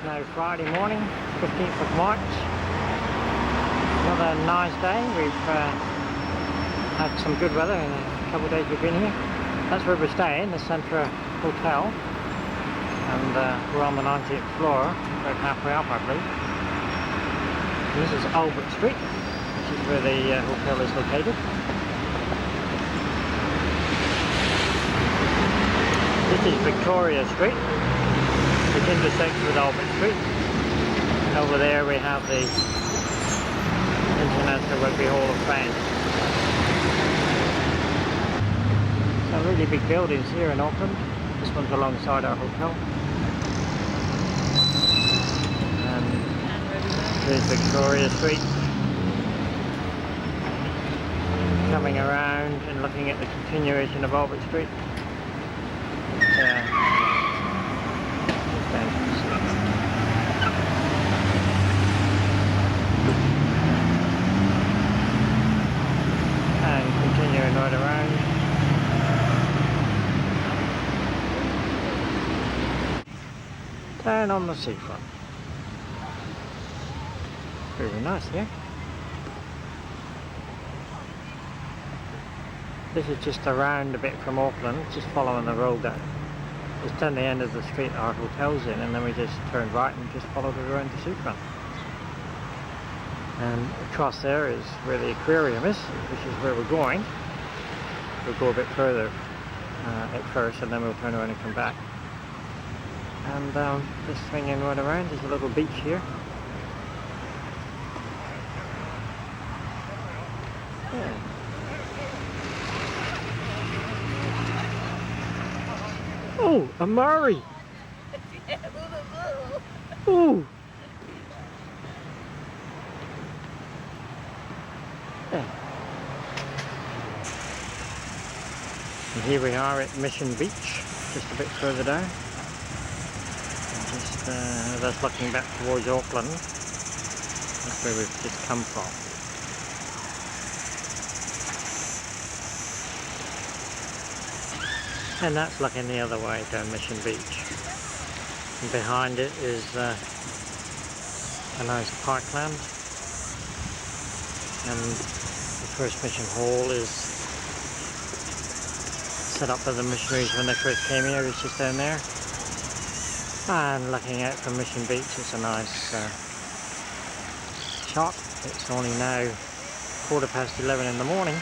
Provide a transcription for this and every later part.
now Friday morning, 15th of March. Another nice day. We've had some good weather in a couple of days we've been here. That's where we're staying, the Centra Hotel. And we're on the 19th floor, about halfway up I believe. And this is Albert Street, which is where the hotel is located. This is Victoria Street, which intersects with Albert Street. And over there we have the International Rugby Hall of Fame. Some really big buildings here in Auckland. This one's alongside our hotel. And here's Victoria Street. Coming around and looking at the continuation of Albert Street. And continuing right around. Down on the seafront. Very nice here. This is just around a bit from Auckland, just following the road down. Just down the end of the street our hotel's in, and then we just turned right and just followed it around the seafront. And across there is where the aquarium is, which is where we're going. We'll go a bit further at first, and then we'll turn around and come back. And just swinging right around, there's a little beach here. Yeah. Oh, a Murray! Ooh! Yeah. And here we are at Mission Beach, just a bit further down. And just that's looking back towards Auckland. That's where we've just come from. And that's looking the other way down Mission Beach. And behind it is a nice parkland. And the first mission hall is set up by the missionaries when they first came here. It's just down there. And looking out from Mission Beach, it's a nice shot. It's only now 11:15 in the morning.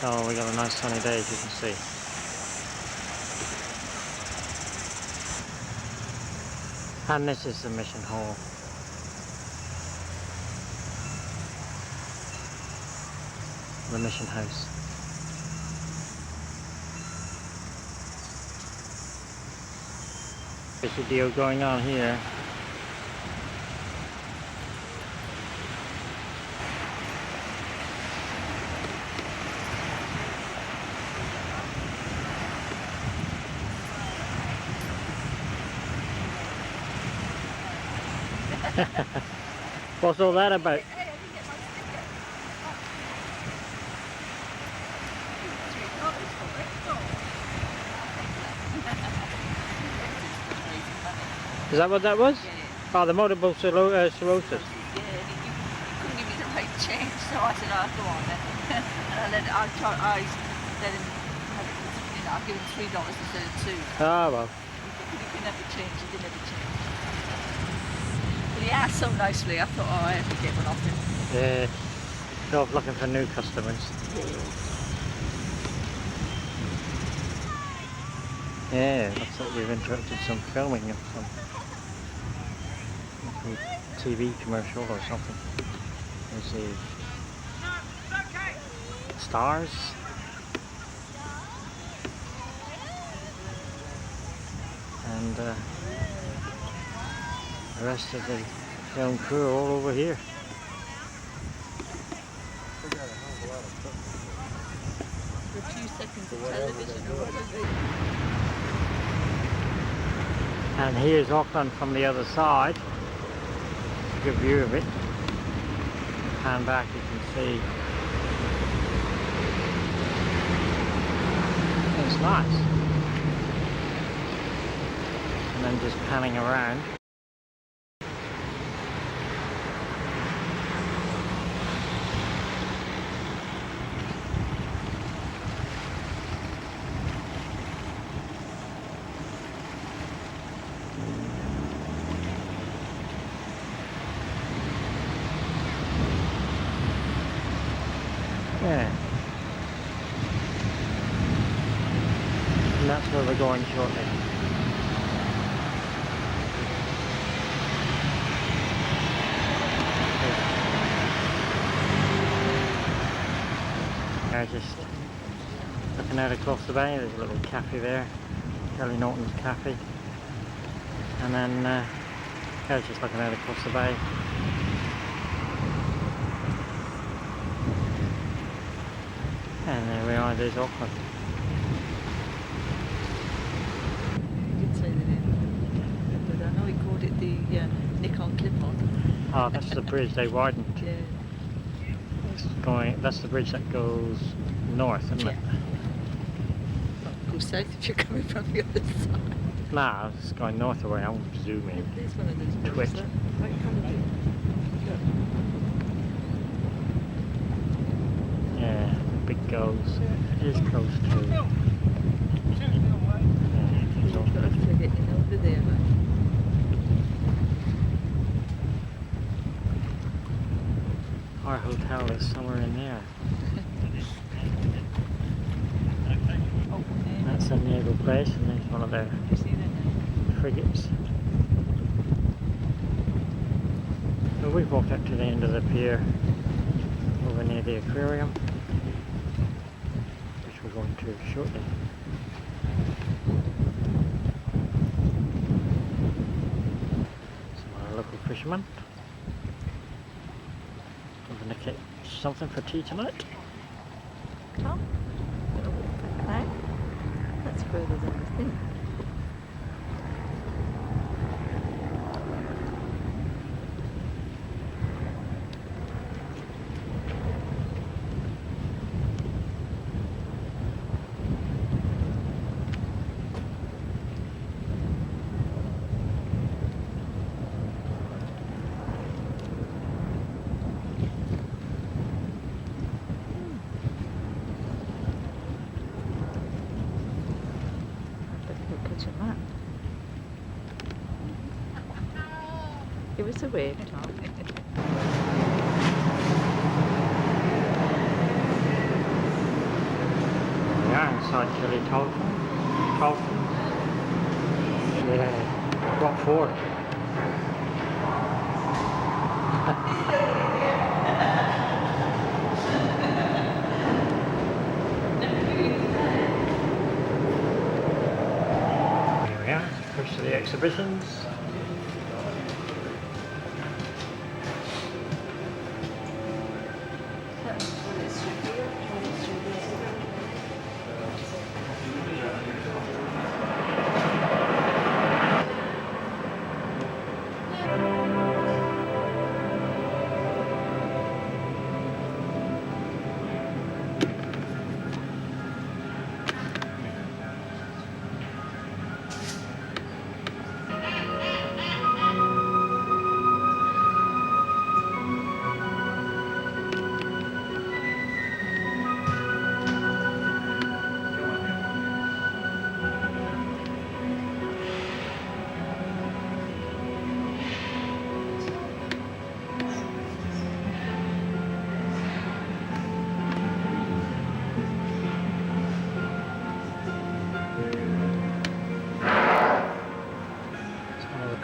So we got a nice sunny day, as you can see. And this is the mission hall. The mission house. There's a deal going on here. What's all that about? Is that what that was? Yeah. Oh, the multiple sclerosis. Yeah, and he couldn't give me the right change, so I said, oh, go on then. And then I let him have it, I'll give him $3 instead of $2. Ah, well. He couldn't have the change, he didn't have the change. But he asked so nicely, I thought, oh, I have to get one off him. Yeah, they're off looking for new customers. Yeah, looks like we've interrupted some filming of some TV commercial or something. There's the stars. And the rest of the film crew are all over here. For 2 seconds of television or whatever. And here's Auckland from the other side. Good view of it. Pan back, you can see. It's nice. And then just panning around. And that's where we're going shortly. Just looking out across the bay, there's a little cafe there, Charlie Norton's cafe, and then I was just looking out across the bay. And there we are, there's Auckland. You did say the name, but I know he called it the Nikon Clip-On. Oh, that's the bridge they widened. Yeah. That's the bridge that goes north, isn't it? Well, go south if you're coming from the other side. Nah, it's going north away. I won't zoom in. There's one of those Twitch. bridges. Right in front of you. Yeah, big goes. It is close to. You've got to get in over there, right? Our hotel is somewhere in there. Oh, yeah. That's a naval place, and there's one of their You see that now? frigates. So we've walked up to the end of the pier over near the aquarium, which we're going to shortly. Some of our local fishermen. I'm going to catch something for tea tonight. Tom? Okay. That's further than we think. Give us a wave, Tom. We are inside Chile Dolphin. Yeah, what for? Here we are, first of the exhibitions.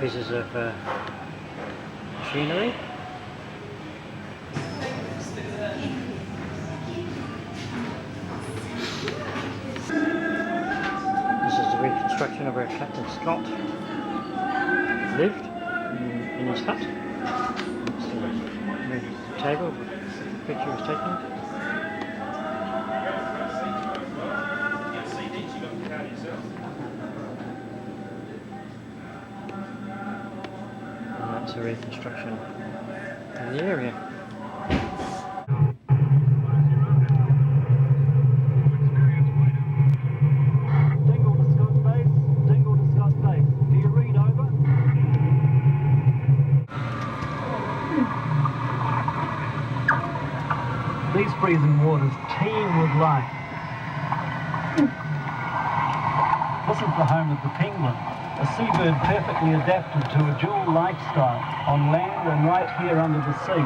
Pieces of machinery. This is the reconstruction of where Captain Scott lived in his hut. That's the table the picture was taken. A reconstruction of the area. Dingle to Scott Base, Dingle to Scott Base. Do you read over? These freezing waters teem with life. This is the home of the penguin, a seabird perfectly adapted to a dual lifestyle on land and right here under the sea.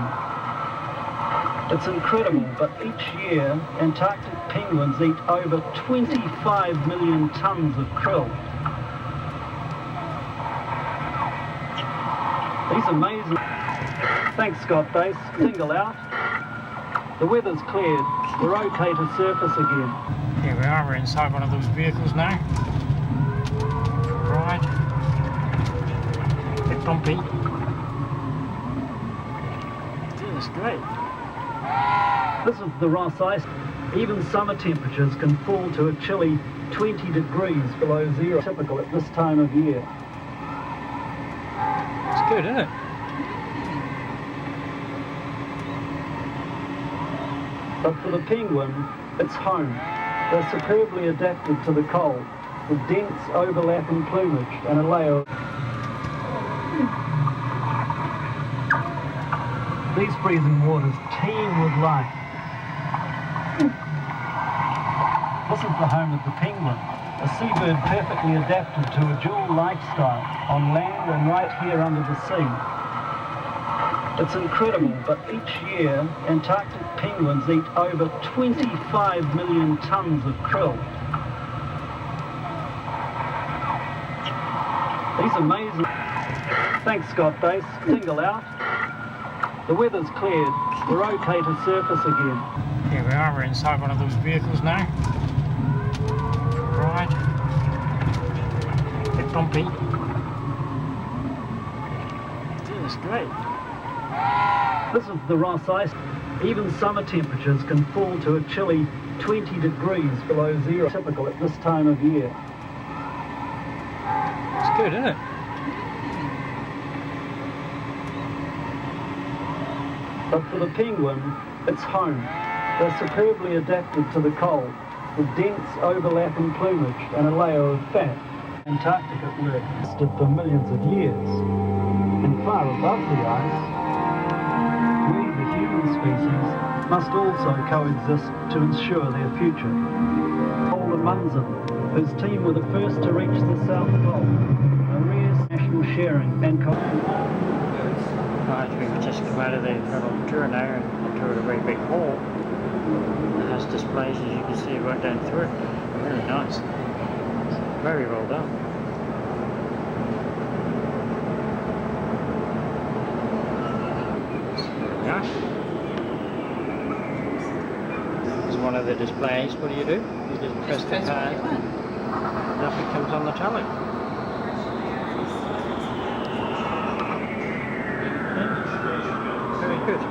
It's incredible, but each year Antarctic penguins eat over 25 million tonnes of krill. These amazing... Thanks, Scott Base. Tingle out. The weather's cleared. We're okay to surface again. Here we are, we're inside one of those vehicles now. Right. A bit bumpy. Yeah, it's great. This is the Ross Ice. Even summer temperatures can fall to a chilly 20 degrees below zero, typical at this time of year. It's good, isn't it? But for the penguin, it's home. They're superbly adapted to the cold, with dense overlapping plumage and a layer of... These freezing waters teem with life. This is the home of the penguin, a seabird perfectly adapted to a dual lifestyle on land and right here under the sea. It's incredible, but each year Antarctic penguins eat over 25 million tonnes of krill. These amazing... Thanks, Scott Base. Tingle out. The weather's cleared. We're okay to surface again. Here we are, we're inside one of those vehicles now. Right. A bit bumpy. Yeah, it's great. This is the Ross Ice. Even summer temperatures can fall to a chilly 20 degrees below zero, typical at this time of year. It's good, isn't it? But for the penguin, it's home. They're superbly adapted to the cold, with dense overlapping plumage and a layer of fat. Antarctica existed for millions of years. And far above the ice, we, the human species, must also coexist to ensure their future. All among them, whose team were the first to reach the South Pole, a rare national sharing and Right, we've just come out of the little tour now and into a very big hall. It has displays, as you can see, right down through it. Really nice. Very well done. Yeah. This is one of the displays. What do? You just press the card. Nothing comes on the telly. Very good.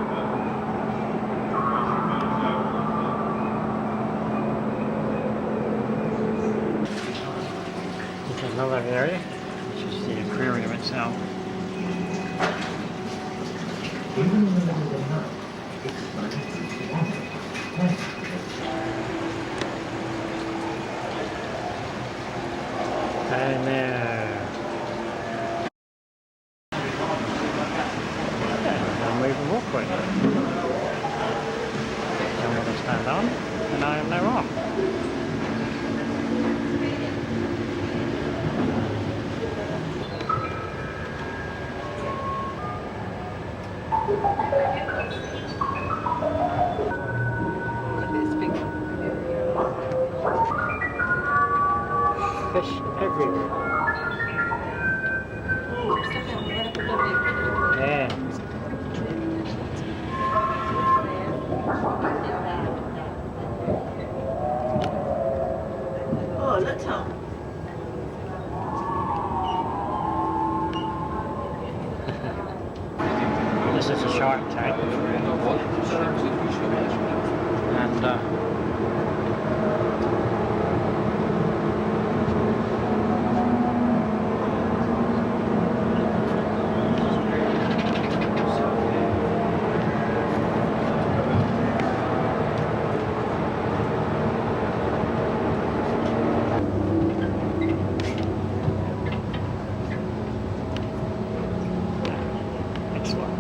This is another area, which is the aquarium itself. And moving walkway. I'm going to stand on, and I am now off. Fish everywhere. Yeah. Oh, look, Tom. This is a shark tank. And excellent.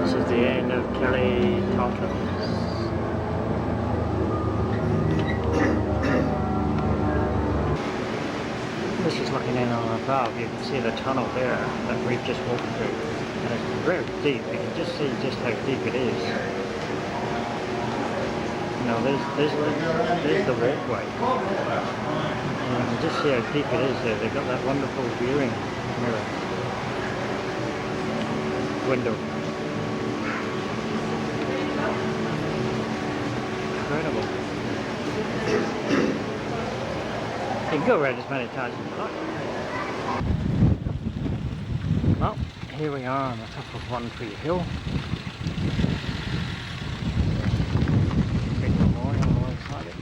This is the end of Carole, Tom, above, you can see the tunnel there that we've just walked through. And it's very deep. You can just see just how deep it is. You know, there's the walkway. And you can just see how deep it is there. They've got that wonderful viewing mirror window. Incredible. You can go around as many times as you like. Well, here we are on the top of One Tree Hill. Big memorial alongside it.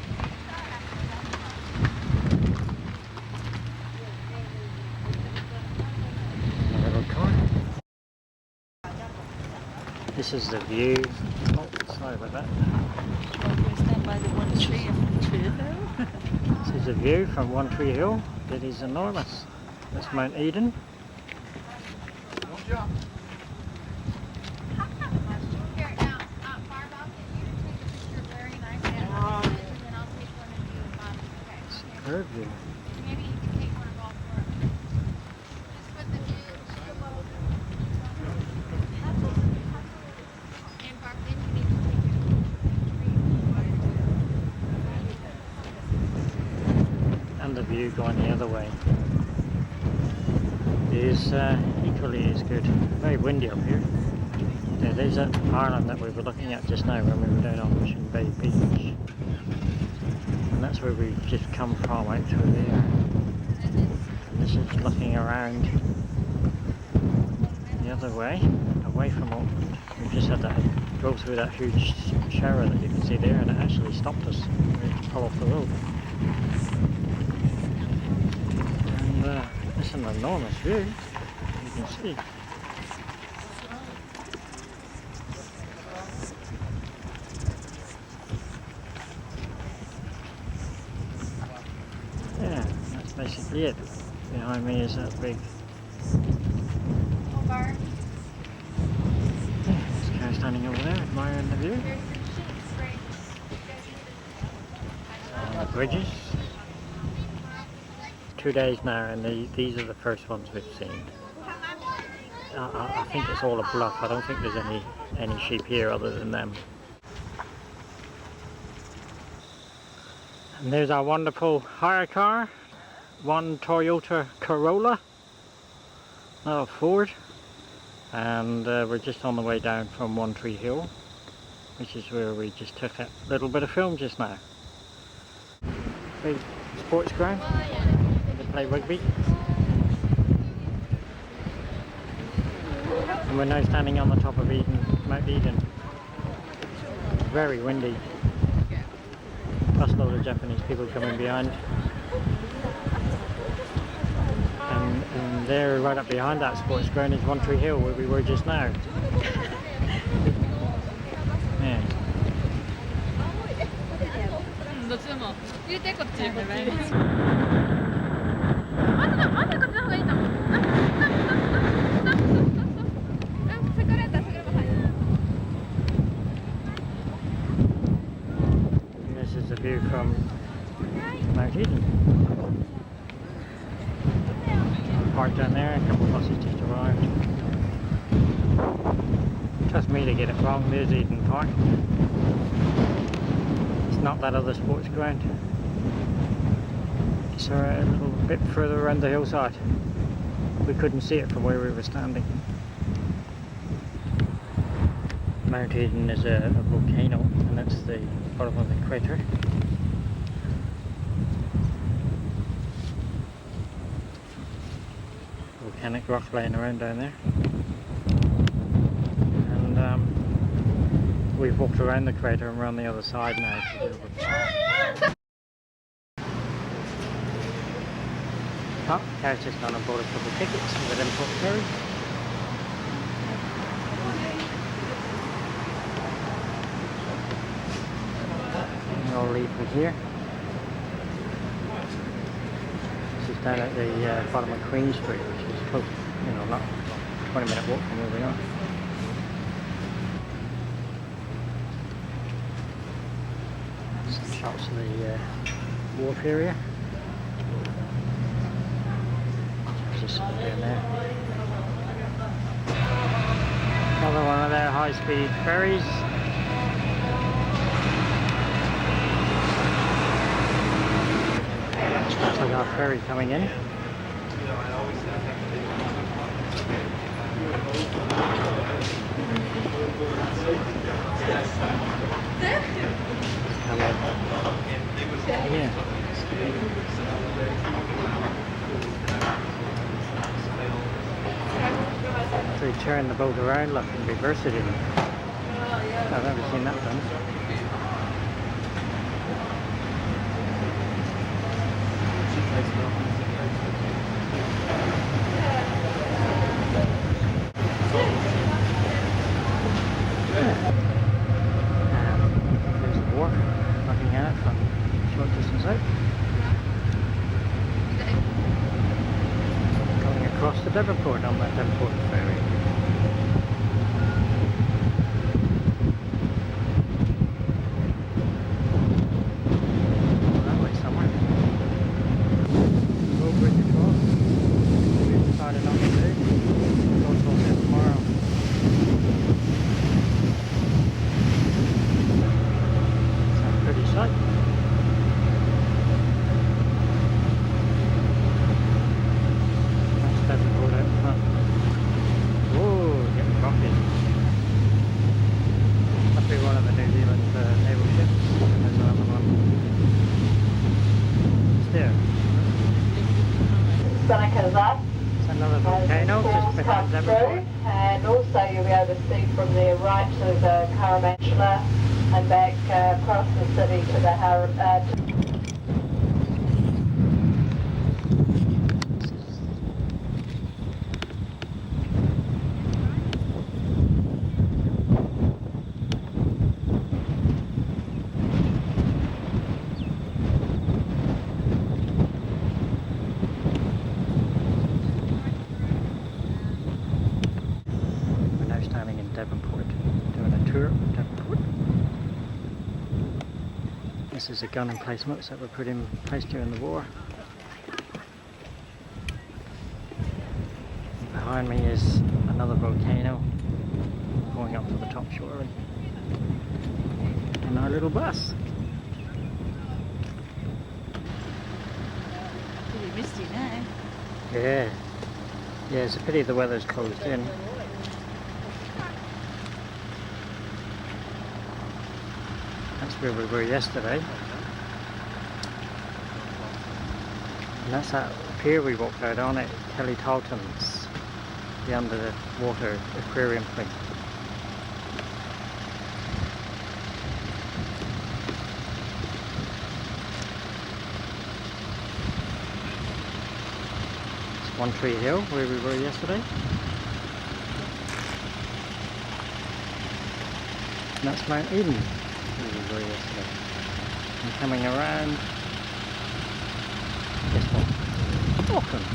A little car. This is the view. Oh, sorry about that. We stand by the one tree of Tree Hill. This is a view from One Tree Hill. It is enormous. That's Mount Eden. Superb view. Maybe you can take one of all four. Just put the and Barb, then you need to take And the view going the other way is equally as good. Very windy up here. Yeah, there's that island that we were looking at just now when we were down on Mission Bay Beach. And that's where we've just come from, out through there. And this is looking around the other way, away from Auckland. We've just had to go through that huge shower that you can see there, and it actually stopped us. We had to pull off the road. And it's an enormous view, you can see. Yeah, that's basically it. Behind me is that big Barb. there's a car standing over there admiring the view. There's some sheets, right? And the bridges. 2 days now, and these are the first ones we've seen. I think it's all a bluff. I don't think there's any sheep here other than them. And there's our wonderful hire car, one Toyota Corolla, not a Ford, and we're just on the way down from One Tree Hill, which is where we just took a little bit of film just now. Big sports ground, they play rugby. And we're now standing on the top of Mount Eden. Very windy. Busload of Japanese people coming behind. And there, right up behind that sports ground, is One Tree Hill, where we were just now. Yeah. And this is the view from Mount Eden. Parked down there, a couple of buses just arrived. Trust me to get it wrong, there's Eden Park. It's not that other sports ground. It's a little bit further around the hillside. We couldn't see it from where we were standing. Mount Eden is a volcano, and that's the bottom of the crater. Volcanic rock laying around down there. And we've walked around the crater and we're on the other side now. Oh, car's just gone and bought a couple of tickets with an import ferry. And I'll leave from here. This is down at the bottom of Queen Street, which is close, you know, not 20-minute walk from where we are. Some shots of the wharf area. nice down there. Another one of their high-speed ferries. Looks like our ferry coming in. Yeah. So you turn the boat around, look, and reverse it in. I've never seen that done. There's the wharf, looking at it from a short distance out. Going across the Devonport on that Devonport ferry. That way somewhere. Go bridge across. We've decided not to do. Go till tomorrow. Pretty sight. Nice Devonport out front. Whoa, getting rocky. Must be one of the New Zealand naval ships. There's another one. It's there. Seneca's up. It's another volcano just behind Devonport. And also you'll be able to see from there right to the Caramantula and back across the city to the We're now standing in Devonport, doing a tour of Devonport. This is the gun emplacements that were put in place during the war. Behind me is another volcano going up to the top shore in our little bus. Pretty misty now. Yeah, it's a pity the weather's closed in. That's where we were yesterday. And that's that pier we walked out on at Kelly Talton's, the underwater aquarium thing. It's One Tree Hill where we were yesterday. And that's Mount Eden where we were yesterday. And coming around, this one, Auckland.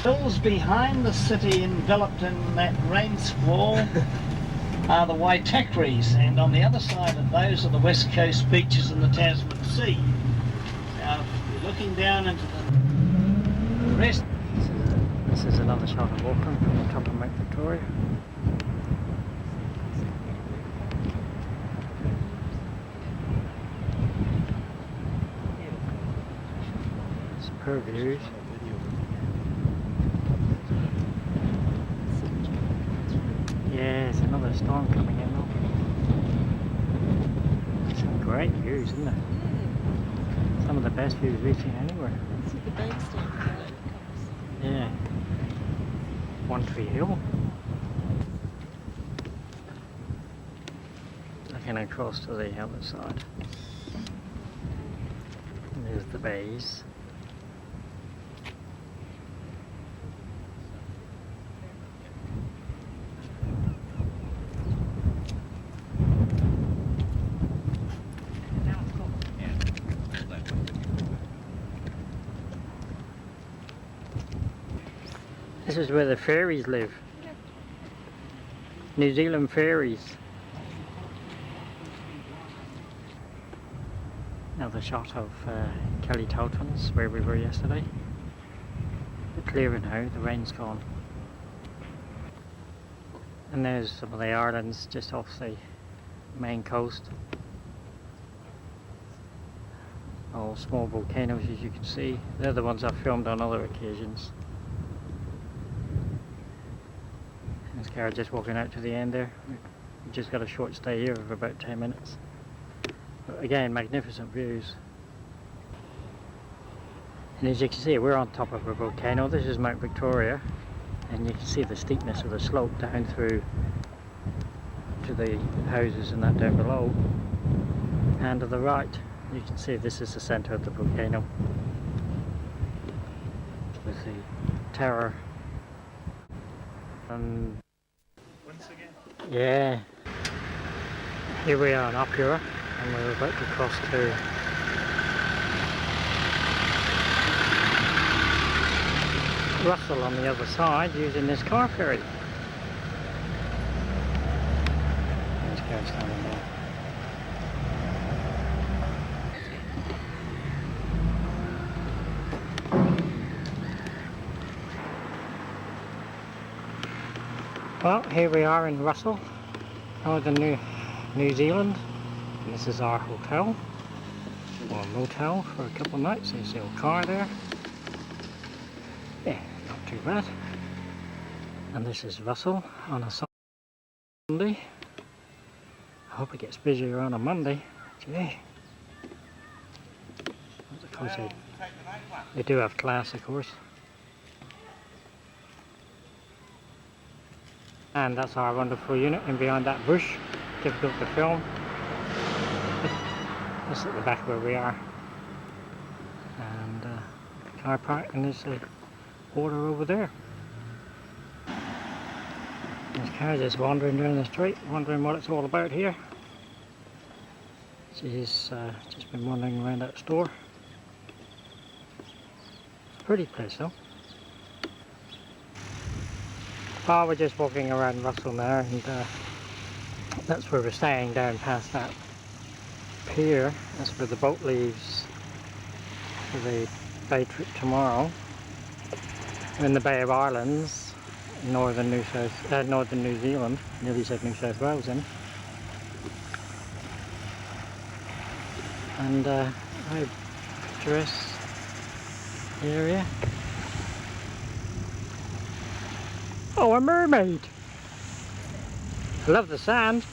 Hills behind the city, enveloped in that rain squall, are the Waitakere, and on the other side of those are the west coast beaches and the Tasman Sea. Now, if you're looking down into the rest. This is another shot of Auckland from the top of Mount Victoria. Superb views. Yeah, it's another storm coming in though. Some great views, isn't it? Some of the best views we've seen anywhere. See the banks down below. Yeah. One Tree Hill. Looking across to the other side. And there's the bays. This is where the fairies live. New Zealand fairies. Another shot of Kelly Tolton's where we were yesterday. It's clearer now, the rain's gone. And there's some of the islands just off the main coast. All small volcanoes, as you can see. They're the ones I've filmed on other occasions. This car just walking out to the end there. We've just got a short stay here of about 10 minutes. But again, magnificent views. And as you can see, we're on top of a volcano. This is Mount Victoria, and you can see the steepness of the slope down through to the houses and that down below. And to the right, you can see this is the centre of the volcano with the tower. And yeah, here we are in Apura, and we're about to cross to Russell on the other side using this car ferry. There's cars standing there. Well, here we are in Russell, northern New Zealand, and this is our hotel, or motel for a couple of nights. There's the old car there. Yeah, not too bad. And this is Russell on a Sunday. I hope it gets busier on a Monday. Gee. Of course they do have class, of course. And that's our wonderful unit, and behind that bush, difficult to film. That's at the back where we are. And the car park, and there's the water over there. There's cars just wandering down the street, wondering what it's all about here. She's just been wandering around that store. It's a pretty place though. Oh, we're just walking around Russell now, and that's where we're staying, down past that pier. That's where the boat leaves for the day trip tomorrow. We're in the Bay of Islands, northern New Zealand. Nearly said New South Wales then. And very picturesque area. Oh, a mermaid! I love the sand.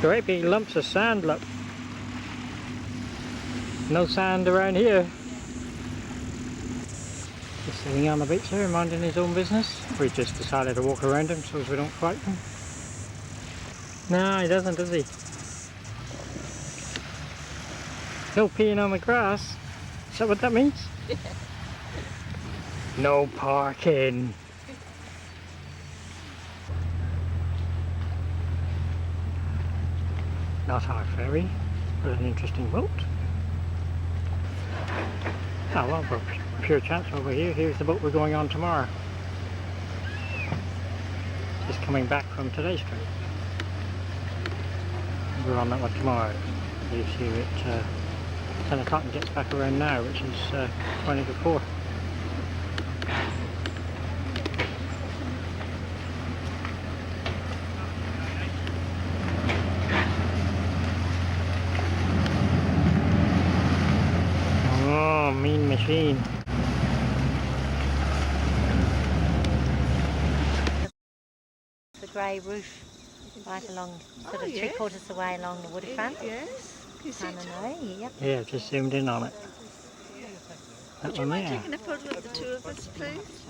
Great big lumps of sand, look. No sand around here. Just sitting on the beach there, minding his own business. We just decided to walk around him so as we don't frighten him. No, he doesn't, does he? No peeing on the grass. Is that what that means? No parking. Not our ferry, but an interesting boat. Oh well, for pure chance over here, here's the boat we're going on tomorrow. Just coming back from today's trip. We're on that one tomorrow. Leaves here at 10 o'clock and gets back around now, which is 20 to 4. Oh, mean machine. The grey roof right along, sort of yes. 3/4 of the way along the waterfront. Yes. You see Kind it? of know, yep. Yeah, I've just zoomed in on it. That Would you one mind there. taking a photo of the two of us, please?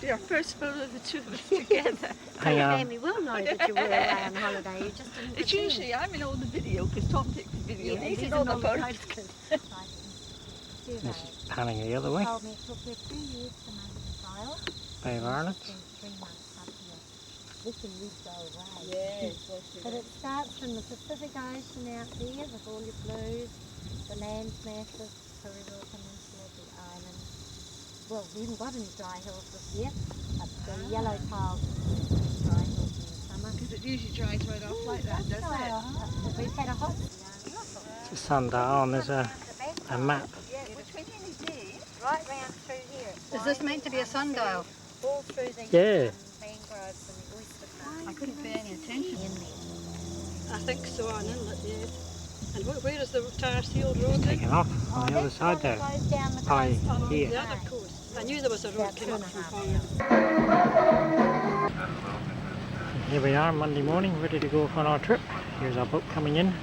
Your first photo of the two of us together. Hang Your on. family will know that you were away on holiday. You just didn't It's pretend. usually I'm in all the video because Tom takes the video. Yeah, He's these in are all the all the photos. photos. This is panning the other way. Told me it took her 3 years to make the trial. Bay of Ireland. Spent 3 months up here. This and we go away. Yes. But it starts from the Pacific Ocean out there with all your blues, the land masses, Perivale Peninsula, the islands. Well, we haven't got any dry hills this year, but the yellow tiles are dry hills in the summer. because it usually dries right off like that, doesn't it? We've had a hot. It's a sundial and there's a map. Which we nearly did. Right round through here. Is this meant to be a sundial? All through the Yeah. mangroves and the oyster farm. I couldn't pay any attention. In there. I think so, an inlet, yeah. And where is the tar sealed road then? Taken off on the other that's side one there. that goes down the By coast. here. The other coast. I knew there was a road About came up 2.5 from miles. Collingwood. Here we are Monday morning, ready to go on our trip. Here's our boat coming in.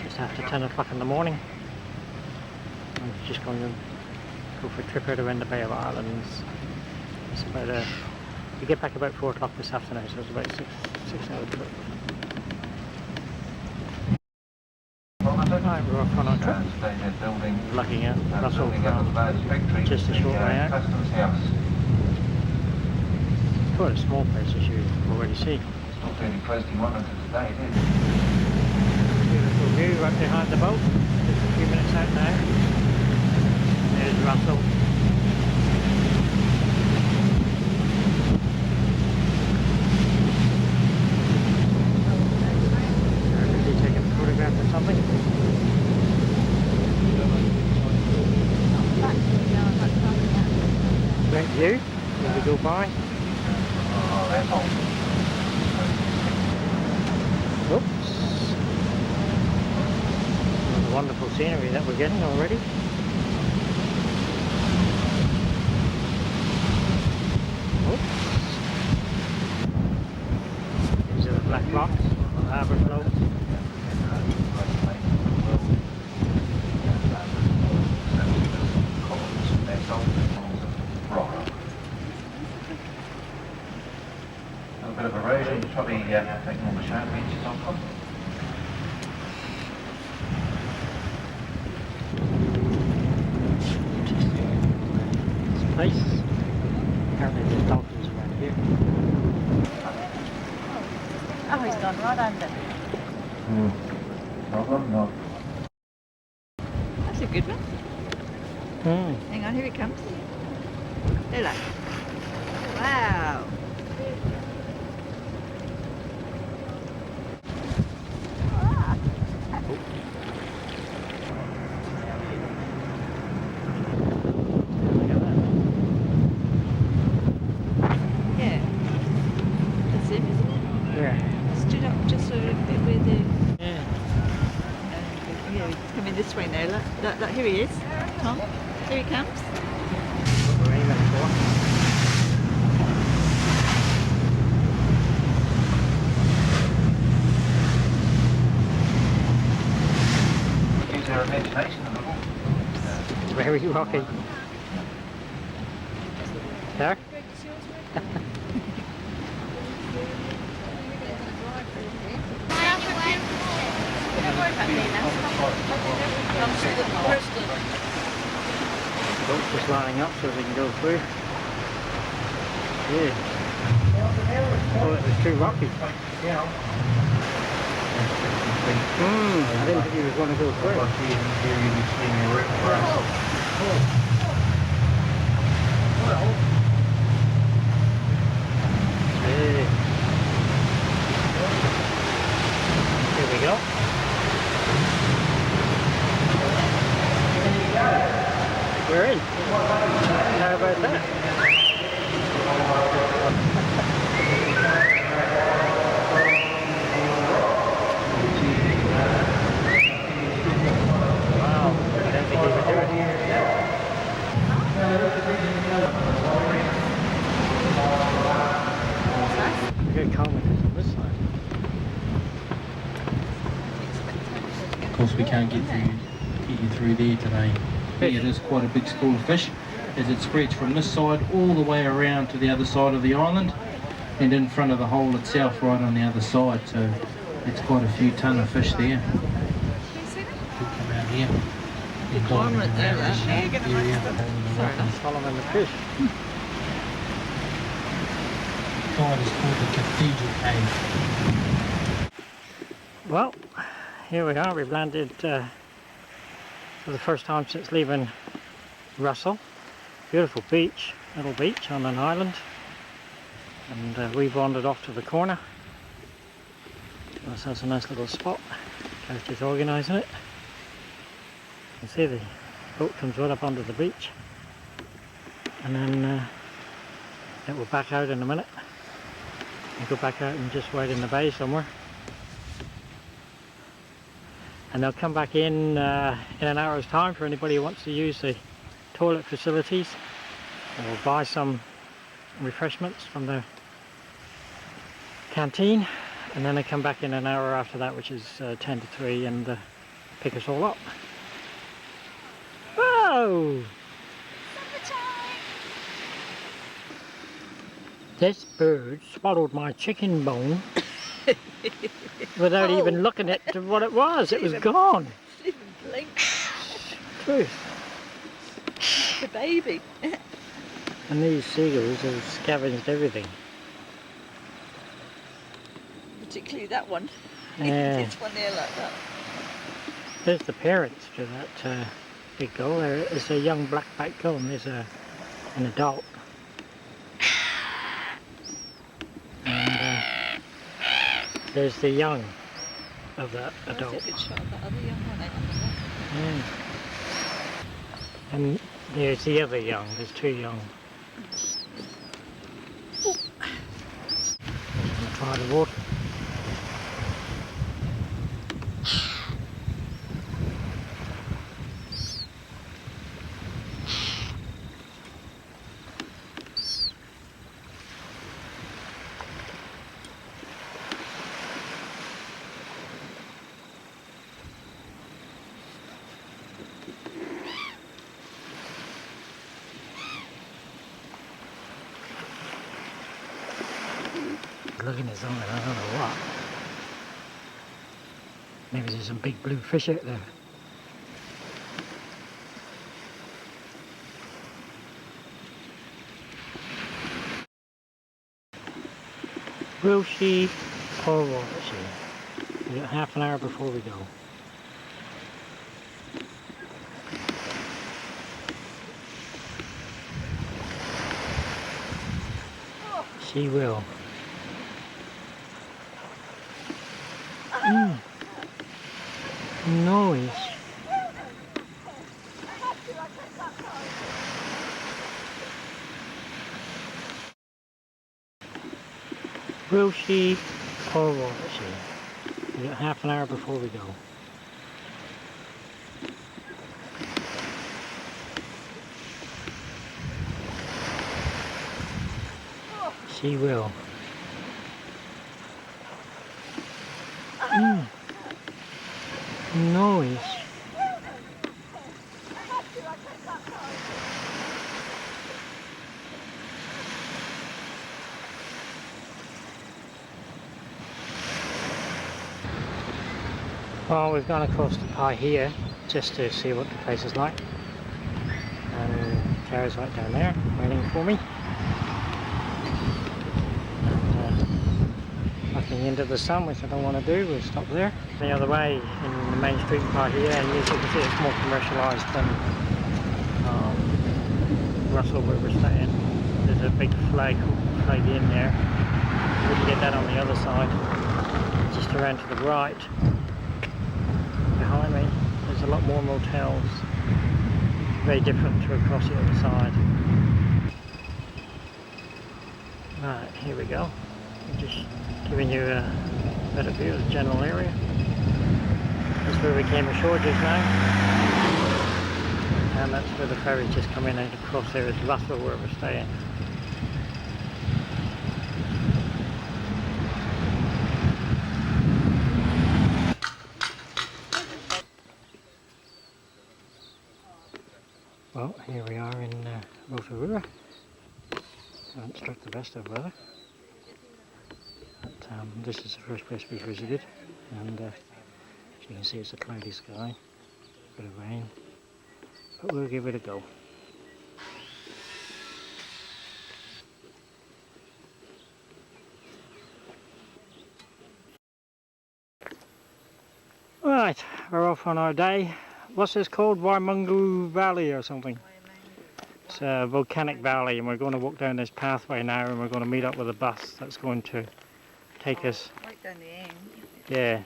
Just after 10 o'clock in the morning. I'm just going to go for a trip out around the Bay of Islands. It's about we get back about 4 o'clock this afternoon, so it's about 6 hour trip. Right, we're off on our trip. Looking at Russell from just a short way out. It's quite a small place, as you already see. Beautiful view right behind the boat. Just a few minutes out now. There's Russell. Is he taking a photograph or something? Great view as we go by. Oops. The wonderful scenery that we're getting already. Oops. These are the black rocks on the harbour float. A bit of erosion, probably taking all the sharp edges off them. This place. Apparently there's dolphins around here. Oh, he's gone right under. Problem? No. That's a good one. Hang on, here it comes. There, look. Wow. Yeah. That's him, isn't it? Yeah. Stood up just a little bit where the... Yeah. Yeah, he's coming this way now. Look, here he is. Tom, here he comes. What we're aiming for. Use their imagination a little. Very rocky. There? Boat's just lining up so they can go through. Yeah. Oh, it was too rocky. I didn't think he was going to go through. Yeah. Here we go. We're in. How about that? Wow, I don't think he would do it. We're good kilometers on this side. Of course we can't get you through there today. Fish. It is quite a big school of fish as it spreads from this side all the way around to the other side of the island and in front of the hole itself right on the other side, so it's quite a few ton of fish there. Come out here. Climb right there, Following the fish. Side is called the Cathedral Cave. Well, here we are. We've landed for the first time since leaving Russell. Beautiful beach, little beach on an island. And we've wandered off to the corner. This has a nice little spot. Coach is organising it. You can see the boat comes right up onto the beach, and then it will back out in a minute and go back out and just wait in the bay somewhere. And they'll come back in an hour's time for anybody who wants to use the toilet facilities or buy some refreshments from the canteen, and then they come back in an hour after that, which is 10 to 3, and pick us all up. Whoa! This bird swallowed my chicken bone without even looking at what it was. It was gone. Even blink. Truth. The baby. And these seagulls have scavenged everything. Particularly that one. Yeah. This one there like that. There's the parents to that big gull. There is a young black-backed gull, and there's an adult. And there's the young of that adult. That's a good shot of that other young one out on the back. Yeah. And there's the other young. There's 2 young. Oh. I'm going to try the water. Looking at something, I don't know what. Maybe there's some big blue fish out there. Will she or won't she? We've got half an hour before we go. She will. Noise. Will she or won't she? We've got half an hour before we go. She will. Noise. Well, we've gone across the pie here just to see what the place is like. And Carol's right down there waiting for me. Looking into the sun, which I don't want to do, we'll stop there. The other way in the main street part here, and as you can see it's more commercialised than Russell where we're staying. There's a big flag in there. You wouldn't get that on the other side. Just around to the right, behind me, there's a lot more motels. Very different to across the other side. Right, here we go. I'm just giving you a better view of the general area. That's where we came ashore just now. And that's where the ferry's just come in, and across there is Russell where we're staying. Well, here we are in Rotorua. Haven't struck the best of weather. But this is the first place we visited, and as you can see it's a cloudy sky, bit of rain, but we'll give it a go. Right, we're off on our day. What's this called? Waimungu Valley or something? It's a volcanic valley, and we're going to walk down this pathway now, and we're going to meet up with a bus that's going to take us. Right down the end. Yeah,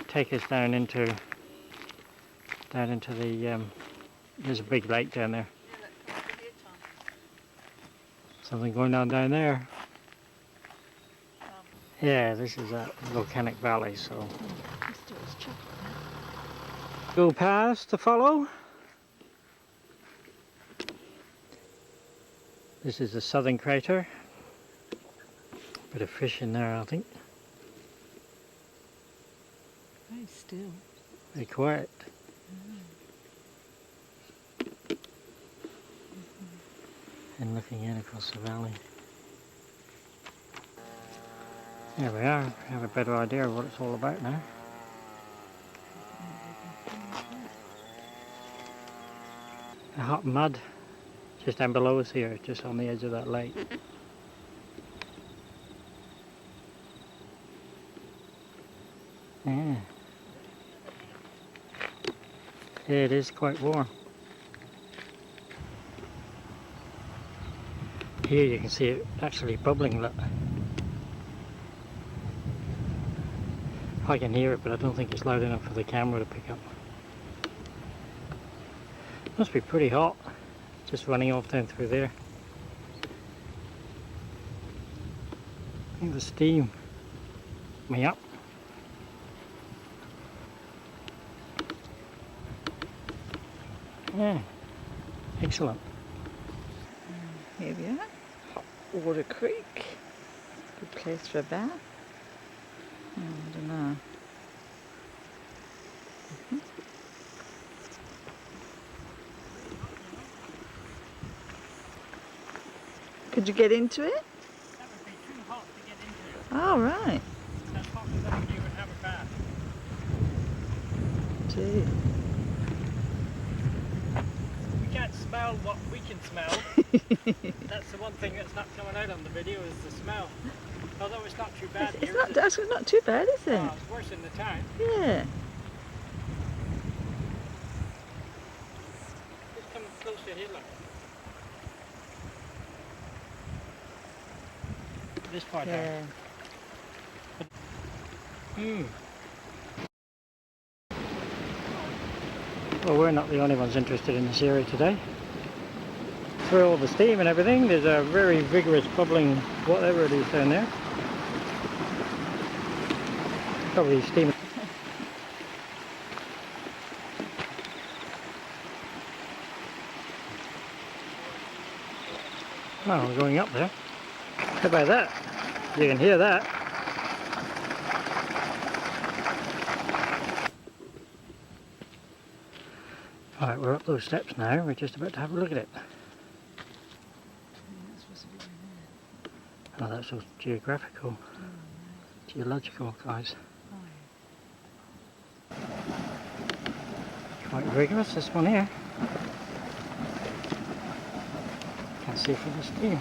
take us down into the. There's a big lake down there. Something going on down there. Yeah, this is a volcanic valley, so. Go past to follow. This is the southern crater. Bit of fish in there, I think. Very still. Very quiet. And looking in across the valley. There we are. We have a better idea of what it's all about now. The hot mud just down below us here, just on the edge of that lake. Yeah. Yeah, it is quite warm. Here you can see it actually bubbling, look. I can hear it, but I don't think it's loud enough for the camera to pick up. Must be pretty hot, just running off down through there. I think the steam me up. Yeah, excellent. Here we are. Water Creek. Good place for a bath. I don't know. Could you get into it? That would be too hot to get into. Oh, right. That's hot enough you would have a bath. Gee. We can't smell what we can smell. That's the one thing that's not coming out on the video is the smell. Although it's not too bad It's here. not, actually not too bad, is it? It's worse in the town. Yeah. Just come closer here, look. This far down. Well, we're not the only ones interested in this area today. Through all the steam and everything, there's a very vigorous bubbling whatever it is down there. Probably steam. Oh, we're going up there. How about that? You can hear that. Alright, we're up those steps now. We're just about to have a look at it. Oh, that's all geographical. Geological, guys. Quite rigorous, this one here. Can't see from the steam.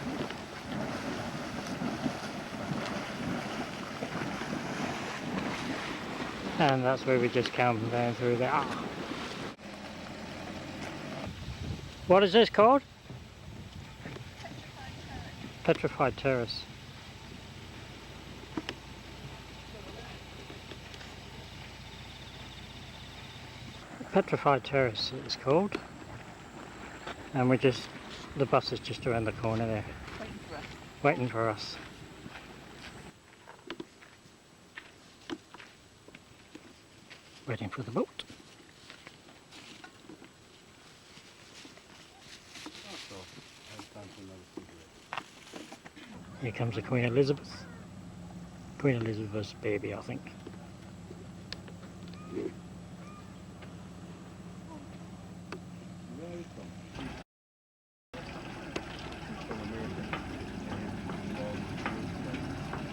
And that's where we just come down through there. Ah. What is this called? Petrified Terrace. Petrified Terrace it's called. And the bus is just around the corner there. Waiting for us. Waiting for the boat. Here comes the Queen Elizabeth. Queen Elizabeth's baby, I think.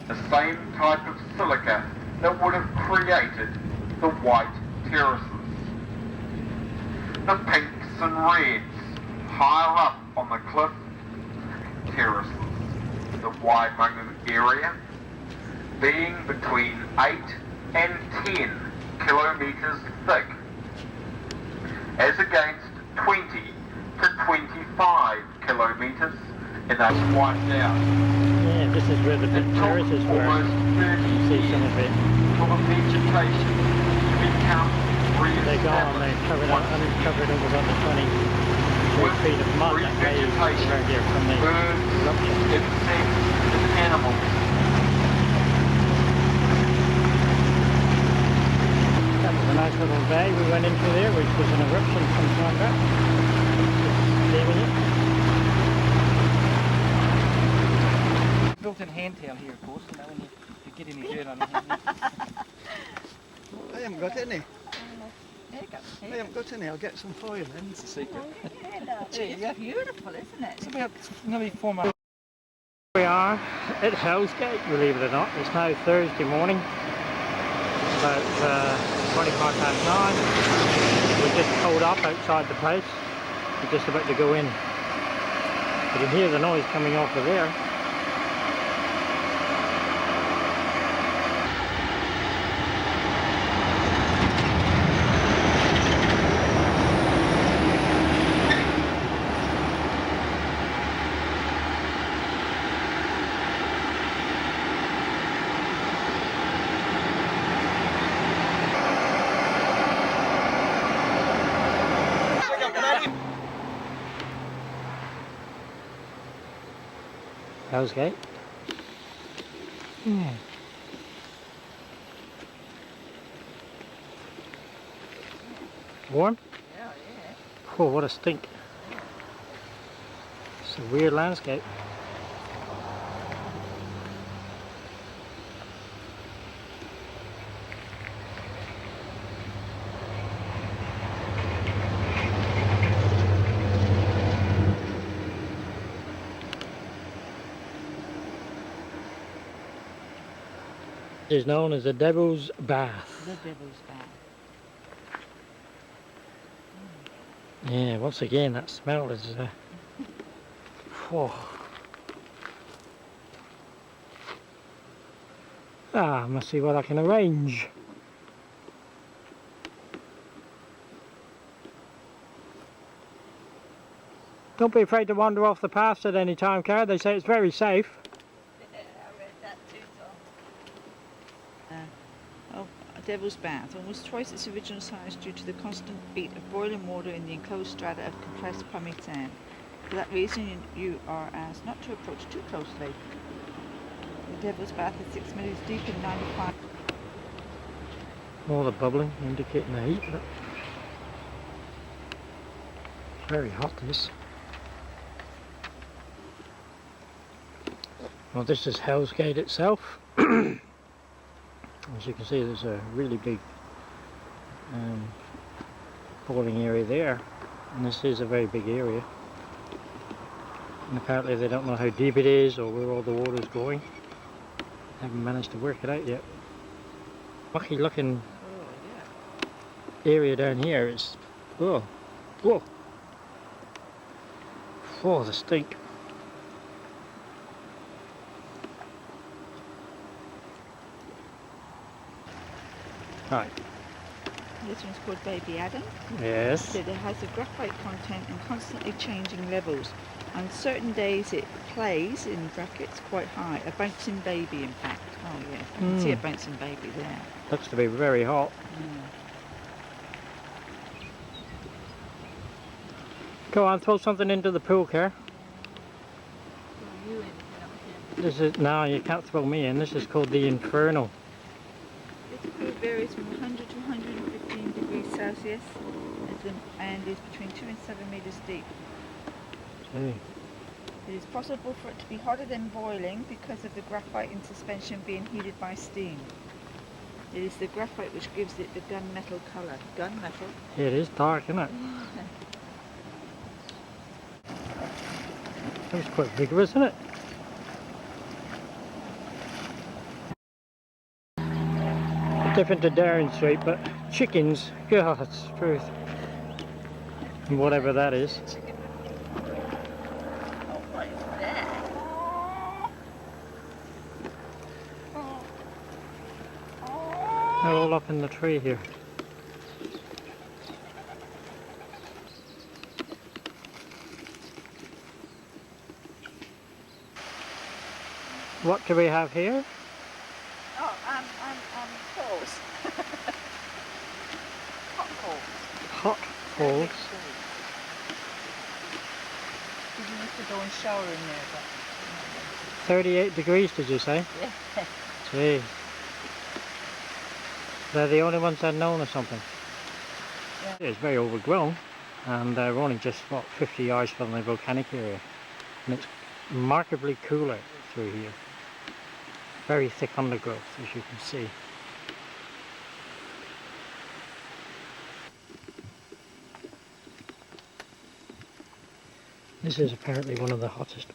The same type of silica that would have created the white terraces. The pinks and reds higher up on the cliff, terraces. The wide-mountain area being between 8 and 10 kilometres thick, as against 20 to 25 kilometres and that's wiped out. Yeah, this is where the big It took terraces were. almost 30 You see some of years it. for the vegetation to become They're gone, they've covered up, uncovered over about the 23 feet of mud that lays around here from the eruption. Insects and animals. That was a nice little bay we went into there, which was an eruption from time back. Just leaving it. Built-in handtail here, of course, you know, when you get any dirt on it. I haven't got any. There you go. I haven't got any. I'll get some for you then. It's a secret. It's beautiful, isn't it? It's about nearly 4 months. Here we are at Hell's Gate, believe it or not. It's now Thursday morning, about 9:25. We just pulled up outside the place. We're just about to go in. You can hear the noise coming off of there. Hell's Gate. Yeah. Warm? Yeah, yeah. Oh, what a stink. It's a weird landscape. Is known as the Devil's Bath. The Devil's Bath. Yeah, once again that smell is whew. I must see what I can arrange. Don't be afraid to wander off the path at any time, Carole. They say it's very safe. Devil's Bath, almost twice its original size due to the constant beat of boiling water in the enclosed strata of compressed pumice sand. For that reason, you are asked not to approach too closely. The Devil's Bath is 6 meters deep and 95. All the bubbling indicating the heat. Look. Very hot this. Well, this is Hell's Gate itself. As you can see, there's a really big boiling area there, and this is a very big area. And apparently they don't know how deep it is or where all the water is going. Haven't managed to work it out yet. Lucky looking area down here is oh, the stink. Right. This one's called Baby Adam. Yes. It has a graphite content and constantly changing levels. On certain days it plays, in brackets, quite high. A bouncing baby, in fact. Oh yes, I can see a bouncing baby there. Looks to be very hot. Go on, throw something into the pool, Carole. This is, no, you can't throw me in. This is called the Inferno. This pool varies from 100 to 115 degrees Celsius and is between 2 and 7 meters deep. Gee. It is possible for it to be hotter than boiling because of the graphite in suspension being heated by steam. It is the graphite which gives it the gunmetal colour. Gunmetal? It is dark, isn't it? It's quite vigorous, isn't it? Different to Darren Street, but chickens, God, it's the truth. And whatever that is. They're all up in the tree here. What do we have here? Oh, falls. Hot falls. Hot falls. You need to go and shower in there, but 38 degrees, did you say? yeah. Gee. They're the only ones I've known or something. Yeah. It's very overgrown, and we're only just, what, 50 yards from the volcanic area. And it's remarkably cooler through here. Very thick undergrowth, as you can see. This is apparently one of the hottest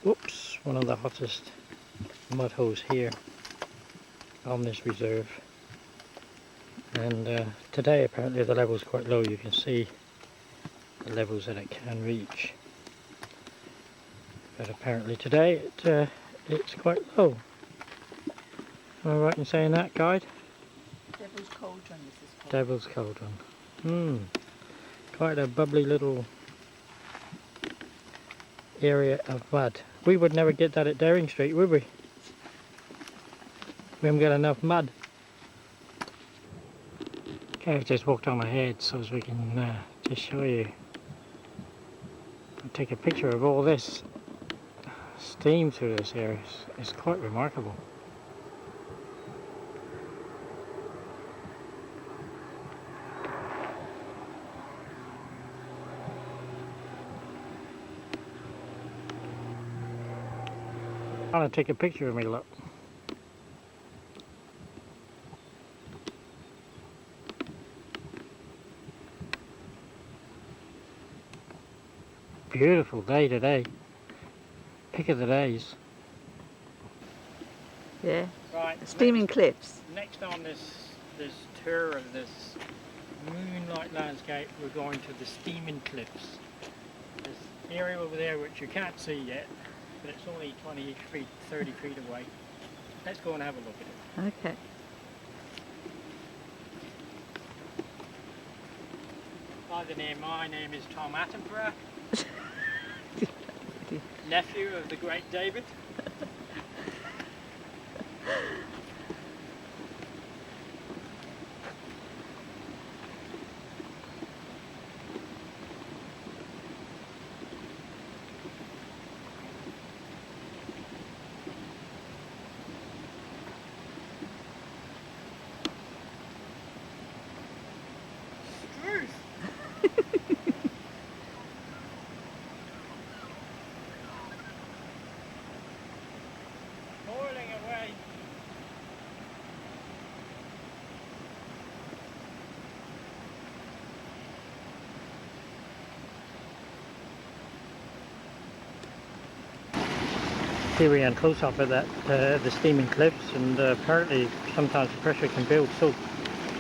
mud holes here on this reserve. And today apparently the level is quite low. You can see the levels that it can reach. But apparently today it's quite low. Am I right in saying that, guide? Devil's Cauldron this is called. Devil's Cauldron. Quite a bubbly little area of mud. We would never get that at Daring Street, would we? We haven't got enough mud. Okay, I've just walked on ahead so as we can just show you. I'll take a picture of all this steam through this area. It's quite remarkable. I want to take a picture of me, look. Beautiful day today. Pick of the days. Yeah. Right. Steaming cliffs. Next on this tour of this moonlight landscape, we're going to the Steaming Cliffs. This area over there which you can't see yet, but it's only 20 feet, 30 feet away. Let's go and have a look at it. Okay. My name is Tom Attenborough, nephew of the great David. Boiling away. Here we are close up at that the steaming cliffs, and apparently sometimes the pressure can build so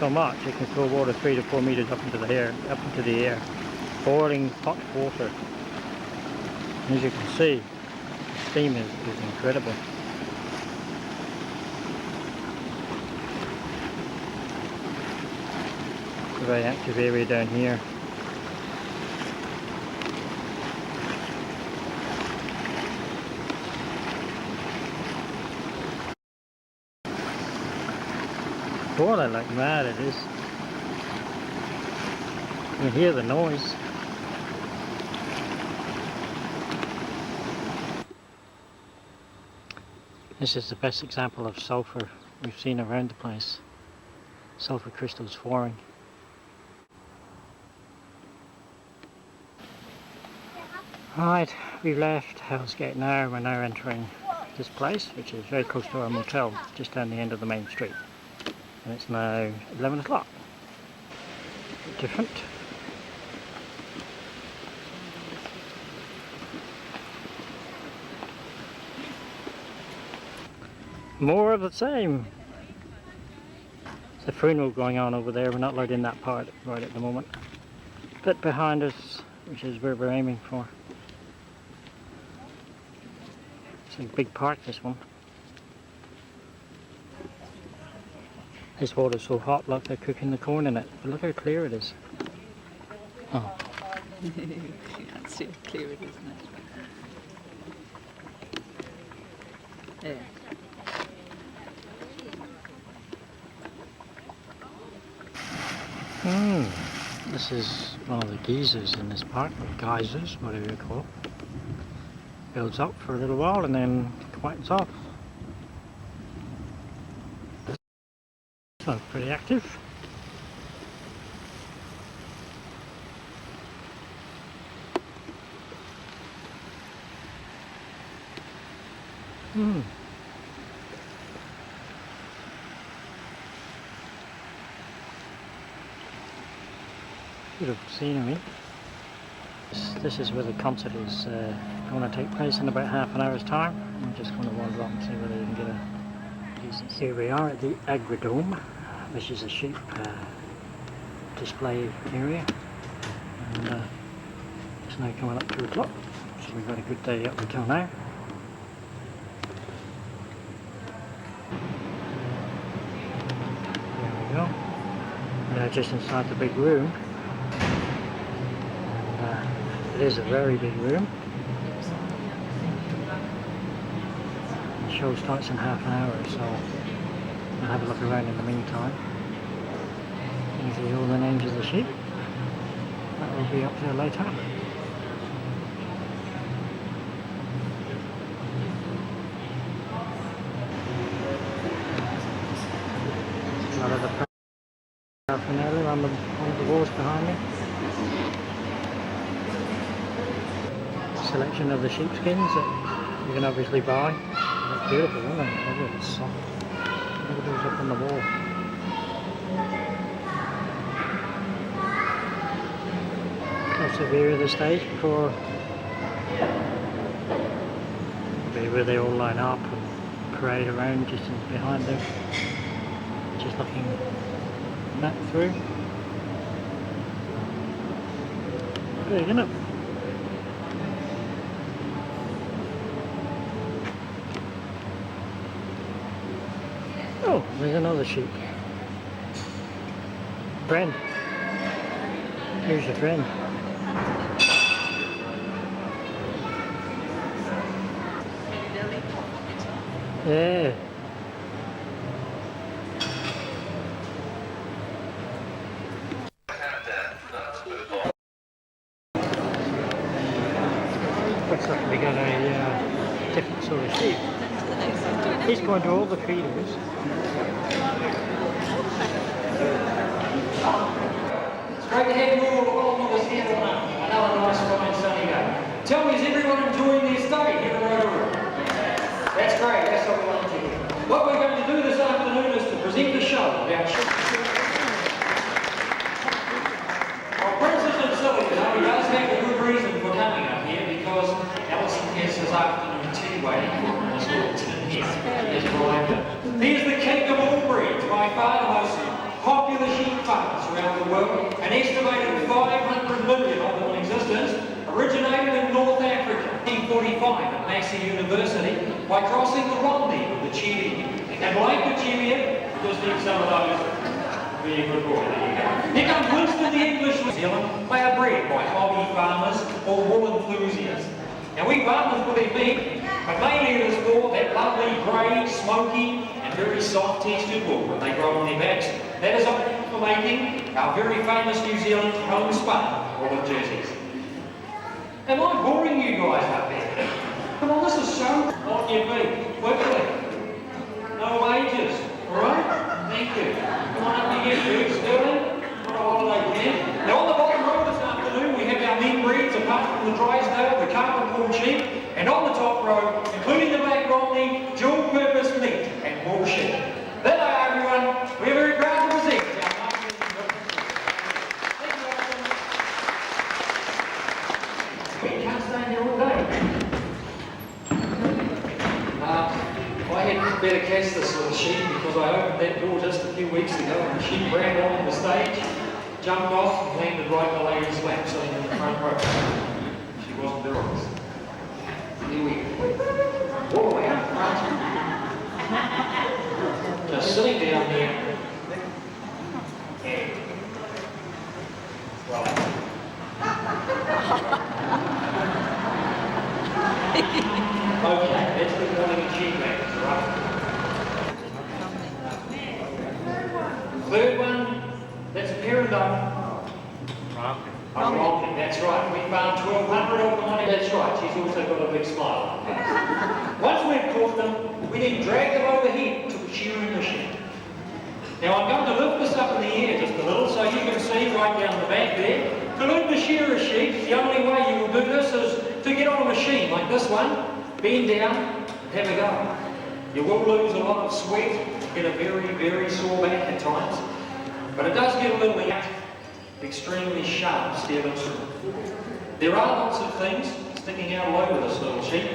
much it can throw water 3 to 4 meters up into the air, boiling hot water. As you can see, the steam is incredible. It's a very active area down here. Boiling like mad it is. You can hear the noise. This is the best example of sulfur we've seen around the place. Sulfur crystals forming. Right, we've left Hell's Gate now. We're now entering this place, which is very close to our motel, just down the end of the main street. And it's now 11 o'clock. Different. More of the same. There's a funeral going on over there. We're not allowed in that part right at the moment. Bit behind us, which is where we're aiming for. It's a big park, this one. This water's so hot, look, they're cooking the corn in it. But look how clear it is. Oh. You can't see how clear it is now. Yeah. This is one of the geysers in this park, or geysers, whatever you call it. Builds up for a little while and then quiets off. This one's pretty active. Beautiful scenery. This is where the concert is going to take place in about half an hour's time. I'm just going to wander up and see whether you can get a decent. Here we are at the Agrodome, which is a sheep display area. And it's now coming up 2 o'clock, so we've had a good day up until now. There we go. Now just inside the big room. It is a very big room. The show starts in half an hour, so I'll have a look around in the meantime. You can see all the names of the sheep. That will be up there later. A lot of the paraphernalia on the walls behind me. Selection of the sheepskins that you can obviously buy. They're beautiful, aren't they? They're really soft. Look at those up on the wall. Close up here of the stage before where they all line up and parade around just behind them. Just looking back through. There you go. Oh, there's another sheep. Friend. Here's your friend. Yeah. Looks like we got a different sort of sheep. He's going to all the feeders. It's great to have you all along with us here on another nice fine sunny day. Tell me, is everyone enjoying their stay here in Rotorua? That's great, that's what we want to hear. What we're going to do this afternoon is to present the show about sheep. Well, Princess and Silly, he does have a good reason for coming up here because Alison has his afternoon tea waiting for him in this little tin here. Here's the king of all breeds, by far the most popular sheep farmers around the world, an estimated 500 million of them in existence, originated in North Africa in 1945 at Massey University by crossing the Romney with the Cheviot. And like the Cheviot, just need some of those. Very good boy, there you go. Here comes Winston the English New Zealand. They are bred by hobby farmers or wool enthusiasts. Now we farmers for their meat, but mainly it is for that lovely grey, smoky and very soft textured wool that they grow on their backs. That is optimal for making our very famous New Zealand homespun wool jerseys. Am I boring you guys up there? Come on, this is so on your feet, quickly. No wages, alright? Thank you. Come on up and get food, Sterling. What a holiday camp. Now on the bottom row this afternoon we have our meat breeds, apart from the Drysdale, the Carpet sheep, and on the top row, including the Black Romney, dual purpose meat and wool sheep. There they are, everyone. We're very proud to present our we can't stay here all day. I had better catch this little sheep because I opened that door just a few weeks ago and the sheep ran along the stage, jumped off and landed right in the lady's lap sitting in the front row. She wasn't there on us. Here we go. All the way up front. Just sitting down there. Well. Okay, that's the morning and sheep bags, right? Third one, that's a pair of them. he's also got a big smile. Once we've caught them, we then drag them overhead to the shearing machine. Now I'm going to lift this up in the air just a little so you can see right down the back there. To load the shearer sheet, the only way you will do this is to get on a machine like this one, bend down and have a go. You will lose a lot of sweat, get a very, very sore back at times, but it does get a little extremely sharp steel instrument. There are lots of things sticking out all over this little sheet,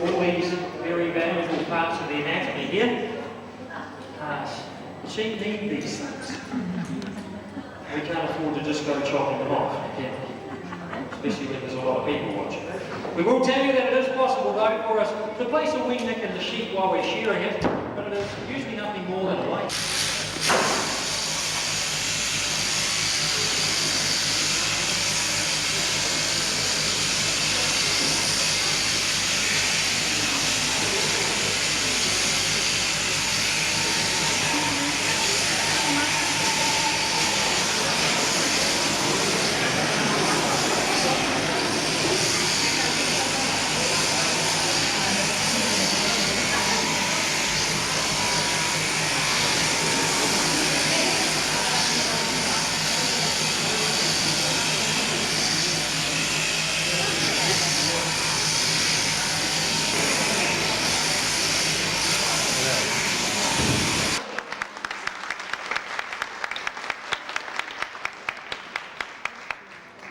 all these very valuable parts of the anatomy here. The sheep need these things. We can't afford to just go chopping them off, especially when there's a lot of people watching. We will tell you that it is possible though for us to place a wing nick in the sheep while we're shearing it, but it is usually nothing more than a weight.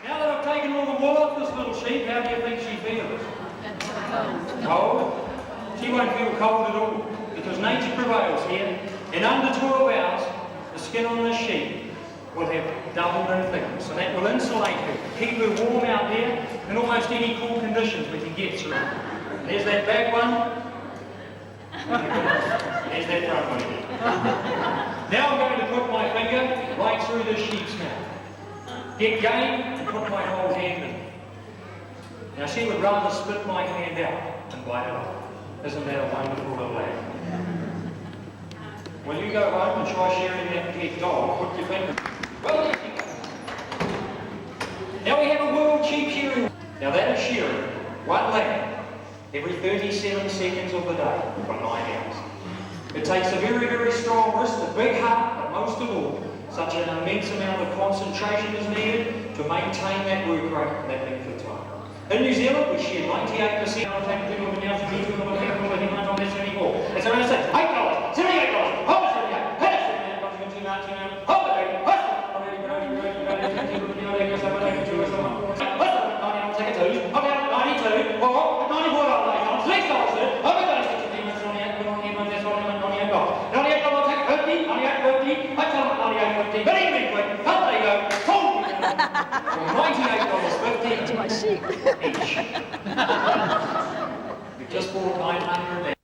Now that I've taken all the wool off this little sheep, how do you think she feels? Cold? She won't feel cold at all, because nature prevails here. In under 12 hours, the skin on this sheep will have doubled in thickness, and that will insulate her, keep her warm out there in almost any cool conditions we can get through. There's that back one. There's that front one again. Now I'm going to put my finger right through this sheep's mouth. Get game and put my whole hand in. Now she would rather split my hand out than bite it off. Isn't that a wonderful little lamb? When you go home and try shearing that pet dog, put your finger. Well, there you go. Now we have a world sheep shearing. Now that is shearing one lamb every 37 seconds of the day for 9 hours. It takes a very, very strong wrist, a big heart, but most of all, such an immense amount of concentration is needed to maintain that work rate and that length of time. In New Zealand, we share 98%. I'll take a little bit now to be to another people that he might not necessarily anymore. It's around $8, $78, hold it, $78, head it, hold it, hold it, $98.50 To my sheep. each. We just bought 900 there.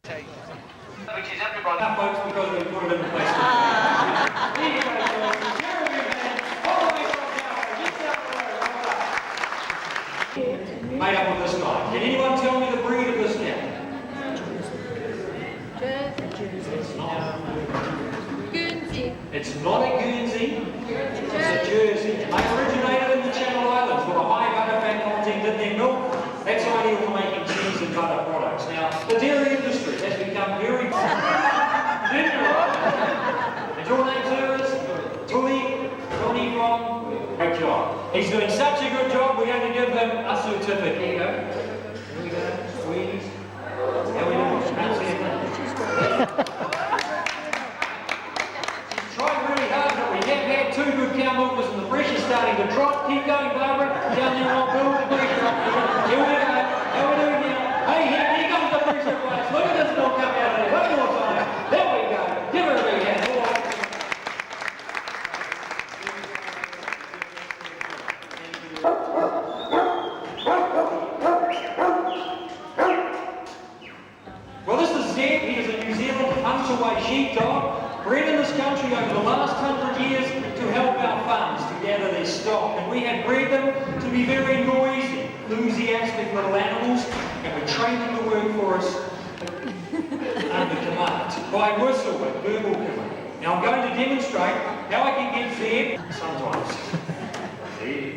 Which is everybody up, folks, because we put it in the place. There you go, folks. Jeremy, man. All the way from Carole. Just down the road. All right. Made up of this guy. Can anyone tell me the breed of this now? Jersey. It's not. Guernsey. It's not a Guernsey. It's a Jersey. They originated in the Channel Islands with a high butter fat content in their milk. That's ideal for making cheese and butter products. Now, the dairy industry has become very... And your name, sir, is Tony from... Great job. He's doing such a good job, we're going to give him a certificate. Here you go. Here we go. Squeeze. How we doing? Can't see it. Tried really hard, but we have had 2 good cow milkers and the pressure's starting to drop. Keep going, Barbara. Down there on Bill. Here we go. How we doing now? Hey, here comes the pressure place. Look at this milk come out of there. One more time. There we go. Give her a big hand. Well, this is Zed. He is a New Zealand hunter-away sheepdog, bred in this country over the last 100 years to help our farms to gather their stock. And we have bred them to be very noisy, enthusiastic little animals, and we train them to work for us under command, by whistle and verbal command. Now I'm going to demonstrate how I can get Zed sometimes. Zed.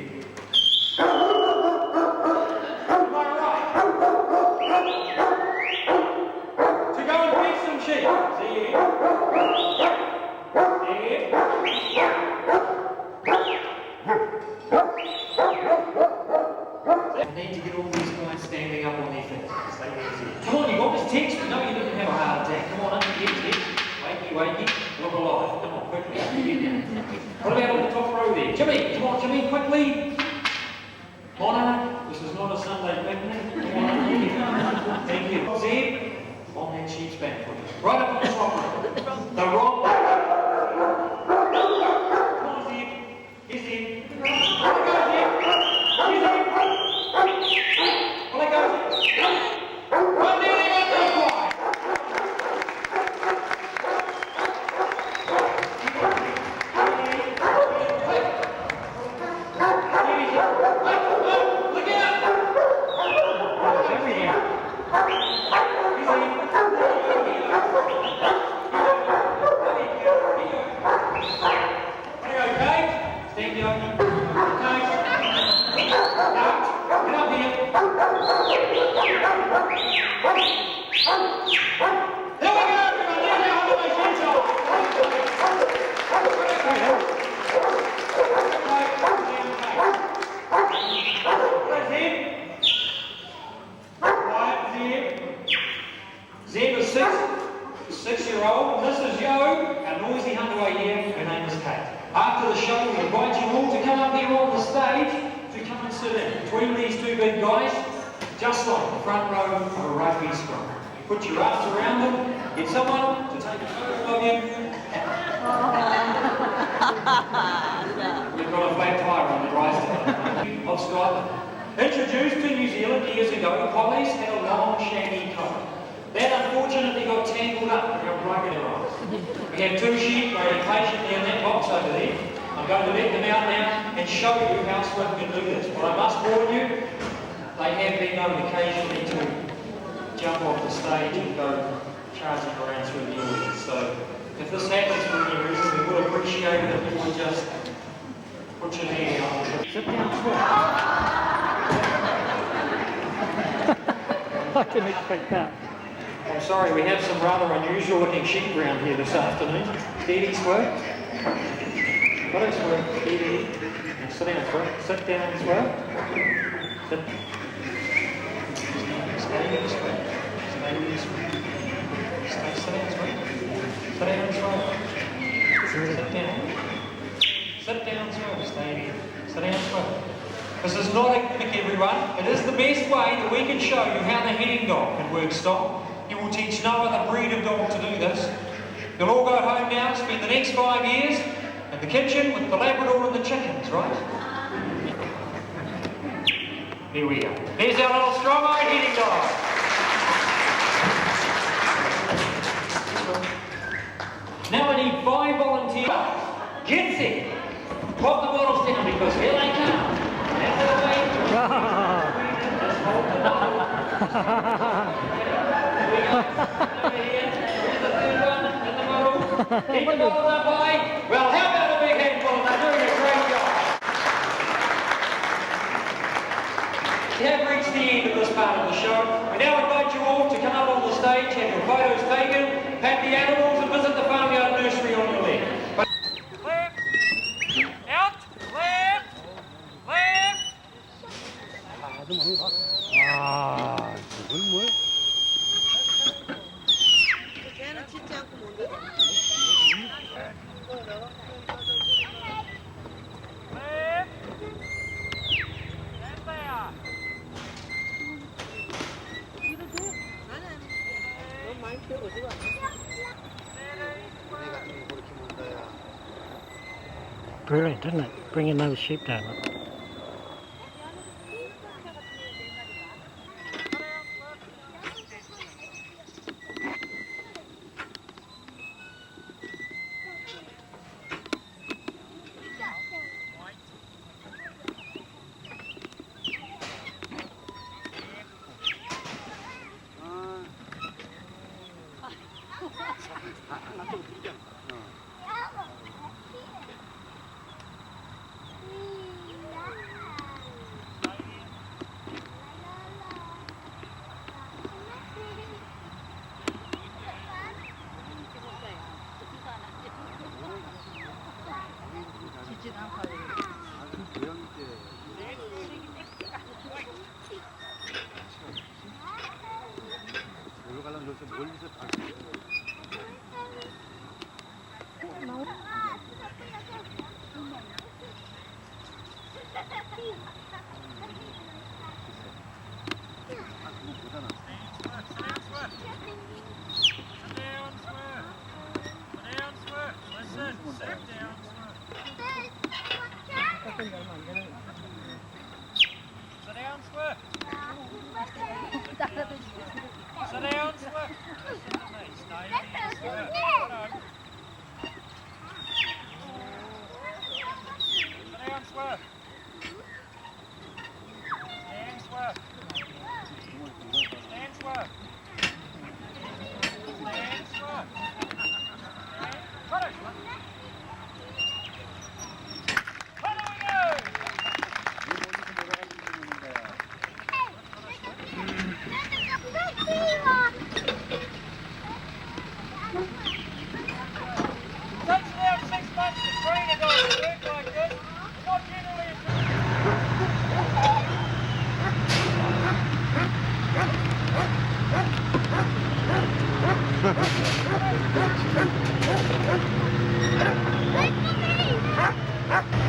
Am I right? wakey wakey, look alive. Come on, quickly, up you get down. What about on the top row there? Jimmy, come on Jimmy, quickly. Honor, this is not a Sunday picnic. Come on, thank you. Zeb, on that sheep's back. Right up on the top row. The wrong way. Come on Zeb, here's Zeb. Let it go Zeb. Here's Zeb. Let it go Zeb. Run down there, run down wide. Zeb is 6-year-old, and this is Yo, our noisy underway here, her name is Kate. After the show, we invite you all to come up here on the stage to come and sit in between these two big guys, just like the front row of a rugby scrum. You put your arms around them, get someone to take a photo of you. You've got a flat tire on the right side of Scotland. Introduced to New Zealand years ago, collies had a long, shaggy coat. That unfortunately got tangled up in our rugged eyes. We have 2 sheep waiting patiently in that box over there. I'm going to let them out now and show you how Swift can do this. But I must warn you, they have been known occasionally to jump off the stage and go charging around through the audience. So if this happens for any reason, we would appreciate it if you would just put your hand out. Sit down, Swift. I didn't expect that. I'm sorry, we have some rather unusual looking sheep around here this afternoon. Steady, Swift. Got it, Swift. Steady. Sit down, Swift. Sit down, Swift. Sit. Stay with us, Swift. Stay with us, Swift. Sit down, Swift. Sit down, Swift. Sit down. Sit down, Swift. Stay there. Sit down, Swift. This is not a gimmick, everyone. It is the best way that we can show you how the heading dog can work stock. You will teach no other breed of dog to do this. You'll all go home now, spend the next 5 years in the kitchen with the Labrador and the chickens, right? There we go. There's our little strong-eyed heading dog. Now I need 5 volunteers. Get set. Pop the bottles down because here they come. That's the way. Let's hold the bottle. Over here. Here's the third one in the middle. Keep the bottles up high. Well, how about a big handful? They're doing a great job. We have reached the end of this part of the show. We now invite you all to come up on the stage, have your photos taken, pat the animals, and visit the farmyard nursery on your left. Left, out, left, left. 아, 이건 뭘? Brilliant, isn't it? Bringing those sheep down. A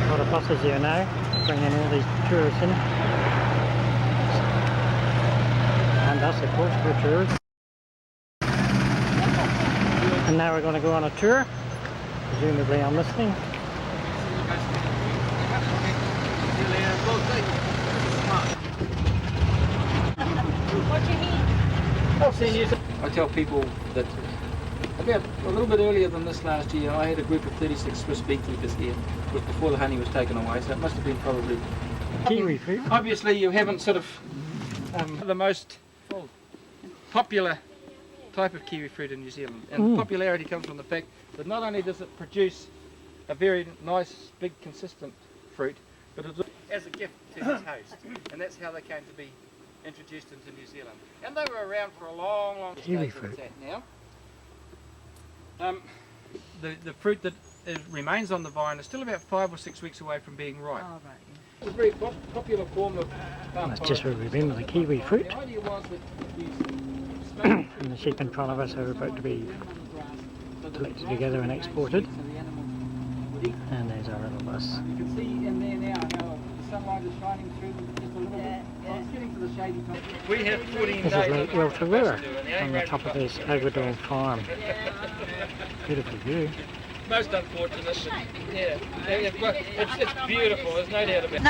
lot of buses here now, bringing all these tourists in. And us, of course, for tours. And now we're going to go on a tour, presumably on this thing. I tell people that about a little bit earlier than this last year, I had a group of 36 Swiss beekeepers here, was before the honey was taken away, so it must have been probably... Kiwi fruit. Obviously you haven't sort of the most popular type of kiwi fruit in New Zealand, and the popularity comes from the fact that not only does it produce a very nice, big, consistent fruit, but it's as a gift to his host, and that's how they came to be introduced into New Zealand. And they were around for a long, long Kiwi stage fruit. now. The fruit that remains on the vine is still about 5 or 6 weeks away from being ripe. Oh, right. It's a very popular form of That's just where we've been with the kiwi fruit. The idea was that you And the sheep in front of us are about to be collected together and exported. And there's our little bus. You can see in there now how the sunlight is shining through just a little bit. Well, it's getting to the shady top. We have 14 This days is Lake Rotorua on the top of this Aguador farm. Beautiful view. Most unfortunate. Yeah, it's beautiful, there's no doubt about it.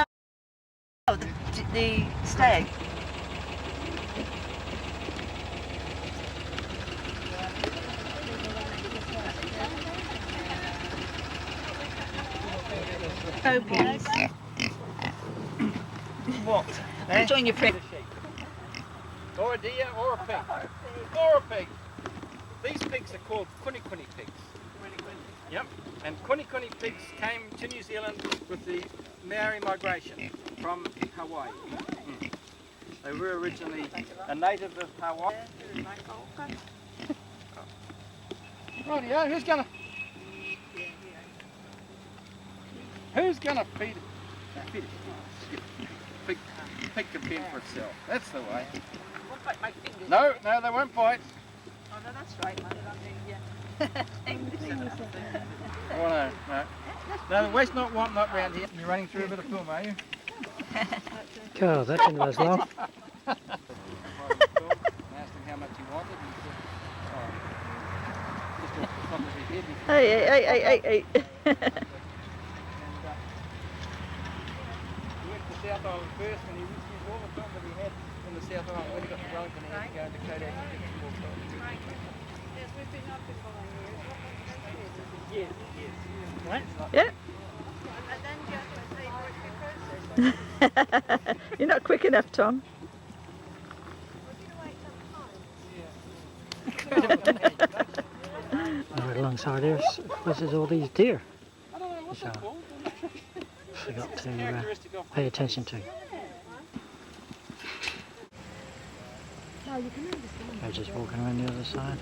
No, the stag. Copies. What? Join your friend. Or a deer, or a pig. Or a pig. These pigs are called kuni pigs. Yep. And kuni pigs came to New Zealand with the Maori migration from Hawaii. They were originally a native of Hawaii. Rightio, who's gonna feed it? Feed it. Pig can fend for itself. That's the way. Won't bite my fingers. No, they won't bite. Oh no, that's right. Oh no. No, waste not, want not round here. You're running through a bit of film, are you? God, that didn't last long. I asked him how much he wanted, and he said, just off the top of his head. Hey. He went to South Island first, and he used all the time that he had in the South Island. When he got to Wellington, he had to go into Kodak and get some more time. Yes, we've been up before Yes. What? Yeah. and then you have to say work your process. You're not quick enough, Tom. Right alongside here, this is all these deer. I don't know what's So, that called. forgot to pay attention to. They're just walking around the other side.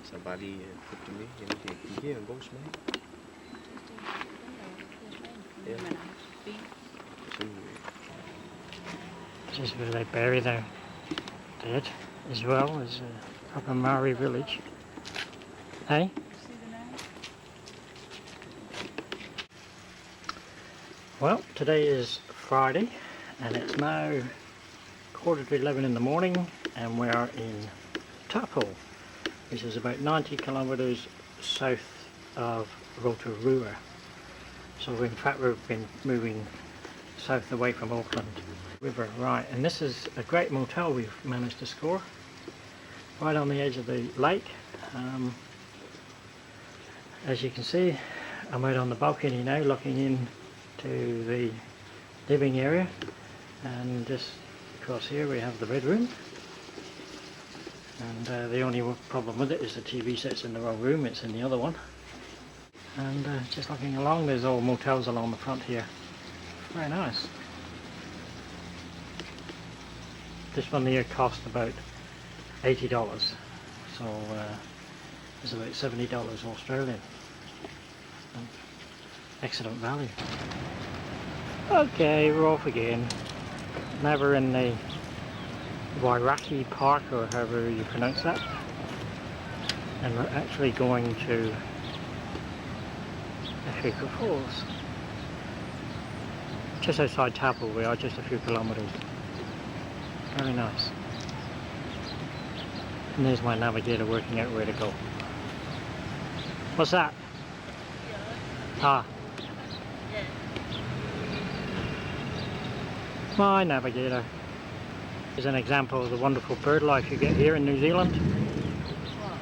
Somebody put to me, and they here and goes, man. Yeah. This is where they bury their dead as well as a proper Maori village. Hey? Well, today is Friday and it's now 11:15 in the morning and we are in Taupo, which is about 90 kilometres south of Rotorua. So in fact we've been moving south away from Auckland River. Right, and this is a great motel we've managed to score right on the edge of the lake. As you can see, I'm out on the balcony now looking into the living area, and just across here we have the bedroom, and the only problem with it is the TV set's in the wrong room, it's in the other one. And just looking along, there's all motels along the front here. Very nice. This one here cost about $80, so it's about $70 Australian. Excellent value. Okay, we're off again. Now we're in the Wairaki Park, or however you pronounce that, and we're actually going to Hika Falls. Just outside Taupo we are, just a few kilometres. Very nice. And there's my navigator working out where to go. What's that? Ah. My navigator is an example of the wonderful bird life you get here in New Zealand.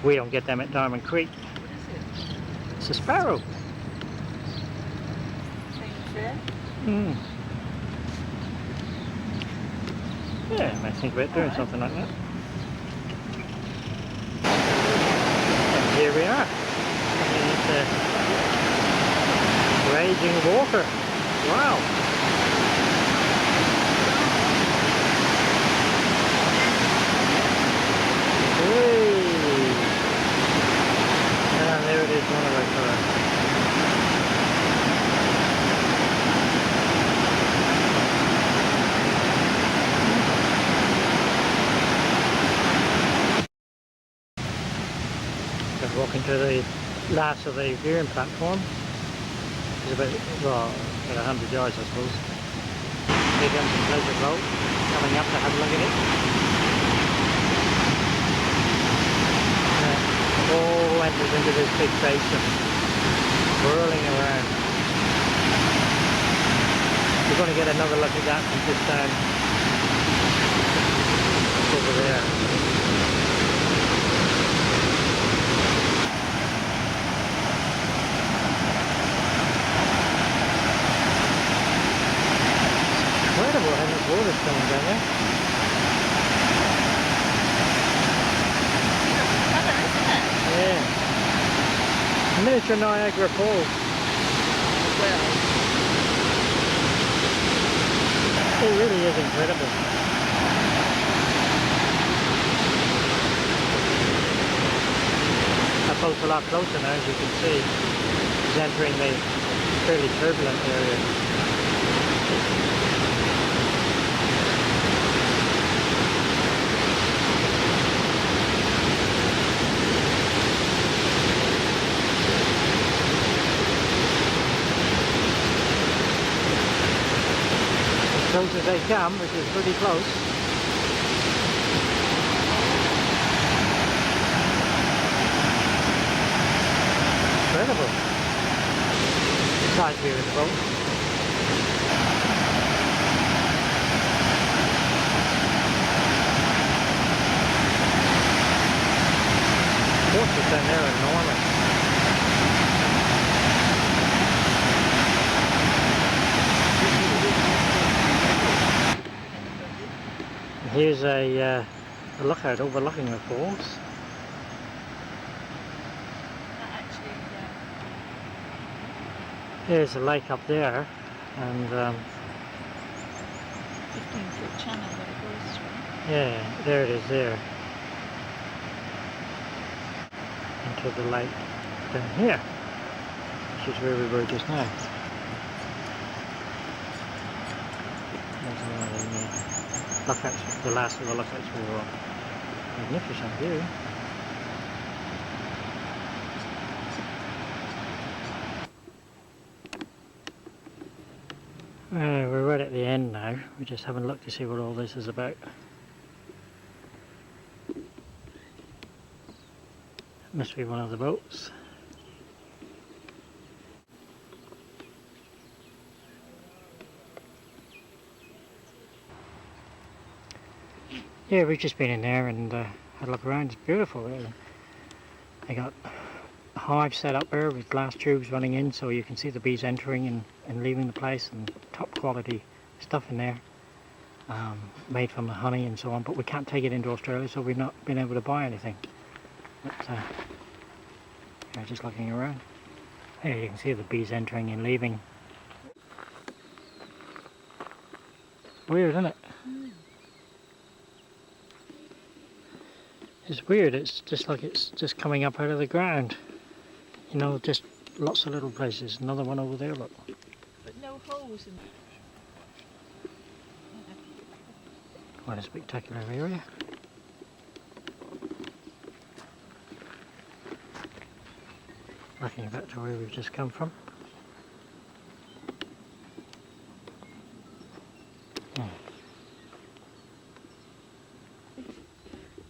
We don't get them at Diamond Creek. It's a sparrow. Mm. Yeah, I might think about doing something like that. And here we are. It's a raging water. Wow. Whee. And there it is, one of our cars. Walking to the last of the viewing platform. It's about 100 yards, I suppose. Big empty pleasure boat coming up to have a look at it. All enters into this big basin, whirling around. You're going to get another look at that from just down over there. Incredible how much water's coming down there. Yeah. Miniature Niagara Falls. It really is incredible. That boat's a lot closer now, as you can see. It's entering the fairly turbulent area. Close as they come, which is pretty close. Incredible. Side view of the boat. Horses down there are enormous. Here's a lookout overlooking the falls. There's a lake up there, and 15-foot channel that it goes through. yeah, there it is there. Into the lake down here, which is where we were just now. lookouts, the last of the lookouts we were on. Magnificent view. We're right at the end now. We're just having a look to see what all this is about. Must be one of the boats. Yeah, we've just been in there and had a look around. It's beautiful, really. They got a hive set up there with glass tubes running in, so you can see the bees entering and leaving the place, and top quality stuff in there, made from the honey and so on. But we can't take it into Australia, so we've not been able to buy anything. But we're just looking around. There you can see the bees entering and leaving. Weird, isn't it? It's weird, it's just like it's just coming up out of the ground. You know, just lots of little places. Another one over there, look. But no holes in Quite a spectacular area. Looking back to where we've just come from.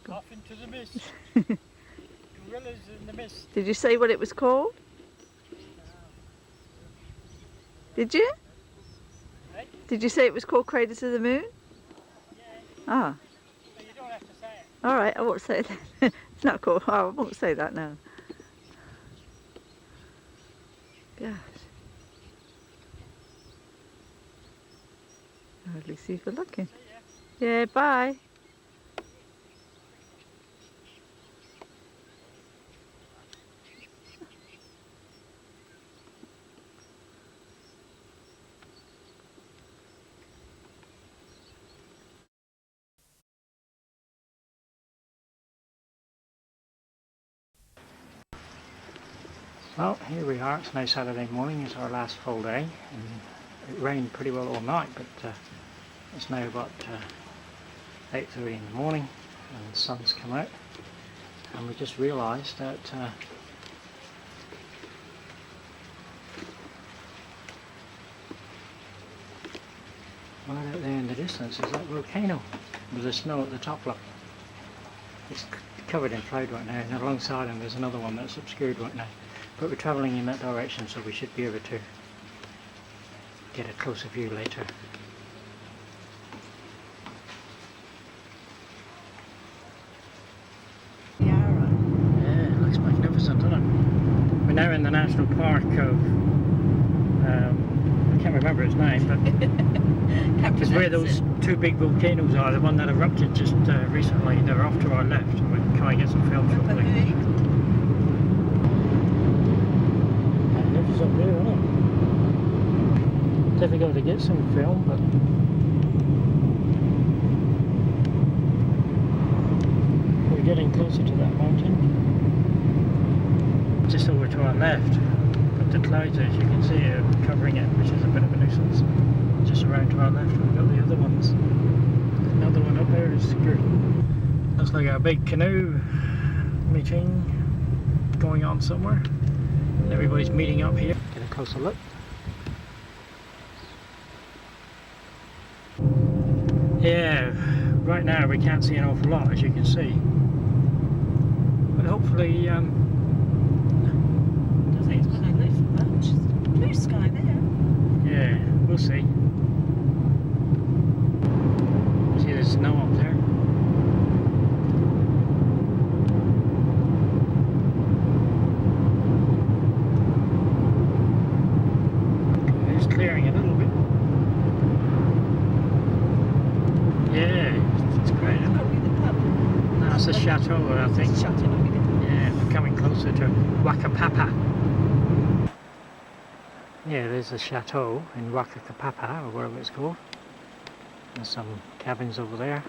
Off into the mist. Gorillas in the mist. Did you say what it was called? Did you? Hey? Did you say it was called Craters of the Moon? Yeah. Ah. But you don't have to say it. Alright, I won't say that. It's not cool. Oh, I won't say that now. Gosh. I'll hardly see if you're looking. Yeah, bye. Well, here we are. It's now Saturday morning. It's our last full day. And it rained pretty well all night, but it's now about 8:30 in the morning and the sun's come out. And we just realised that right out there in the distance is that volcano with the snow at the top. Look, it's covered in cloud right now, and alongside him there's another one that's obscured right now. But we're travelling in that direction, so we should be able to get a closer view later. Yeah, it looks magnificent, doesn't it? We're now in the national park of, I can't remember its name, but it's where those two big volcanoes are, the one that erupted just recently. They're off to our left. We'll try and get some film shortly. Magnificent view, isn't it? Difficult to get some film, but we're getting closer to that mountain. Just over to our left, but the clouds, as you can see, are covering it, which is a bit of a nuisance. Just around to our left, we've got the other ones. Another one up there is good. Looks like a big canoe meeting going on somewhere. Everybody's meeting up here. Get a closer look. Yeah, right now we can't see an awful lot, as you can see. But hopefully, doesn't think it's going to lift much. Blue sky there. Yeah, we'll see. See, there's snow up there. It's clearing a little bit. Yeah, it's great. Isn't it? No, it's a chateau, I think. Yeah, we're coming closer to Wakapapa. Yeah, there's a chateau in Wakapapa, or whatever it's called. There's some cabins over there.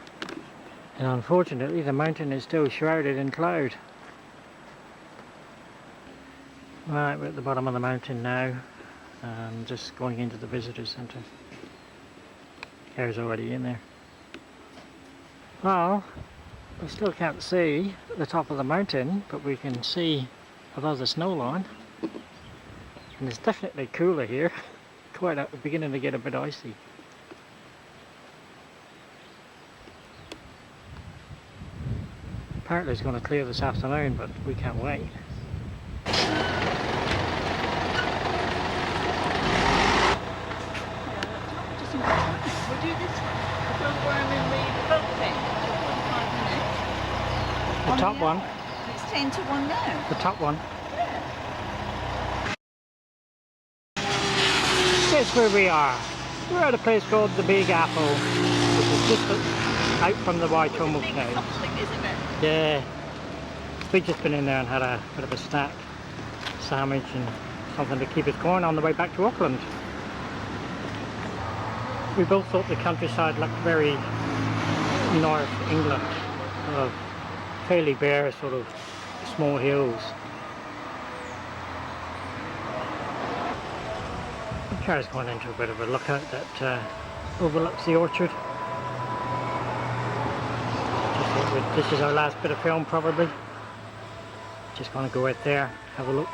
And unfortunately, the mountain is still shrouded in cloud. Right, we're at the bottom of the mountain now. Just going into the visitor centre. Car's already in there. Well, we still can't see the top of the mountain, but we can see above the snow line. And it's definitely cooler here. Quite beginning to get a bit icy. Apparently it's going to clear this afternoon, but we can't wait. We'll do this one. Because we're in the boat thing. The top one? It's 10 to 1 now. The top one? Guess where we are. We're at a place called the Big Apple, which is just out from the Waitomo Cave. Isn't it? Yeah. We've just been in there and had a bit of a snack, sandwich and something to keep us going on the way back to Auckland. We both thought the countryside looked very North England, fairly bare, sort of small hills. The car's going into a bit of a lookout that overlooks the orchard. This is our last bit of film probably. Just going to go out there, have a look.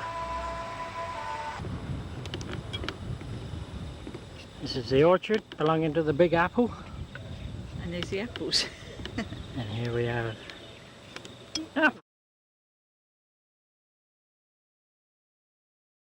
This is the orchard belonging to the Big Apple. And there's the apples. And here we have apples.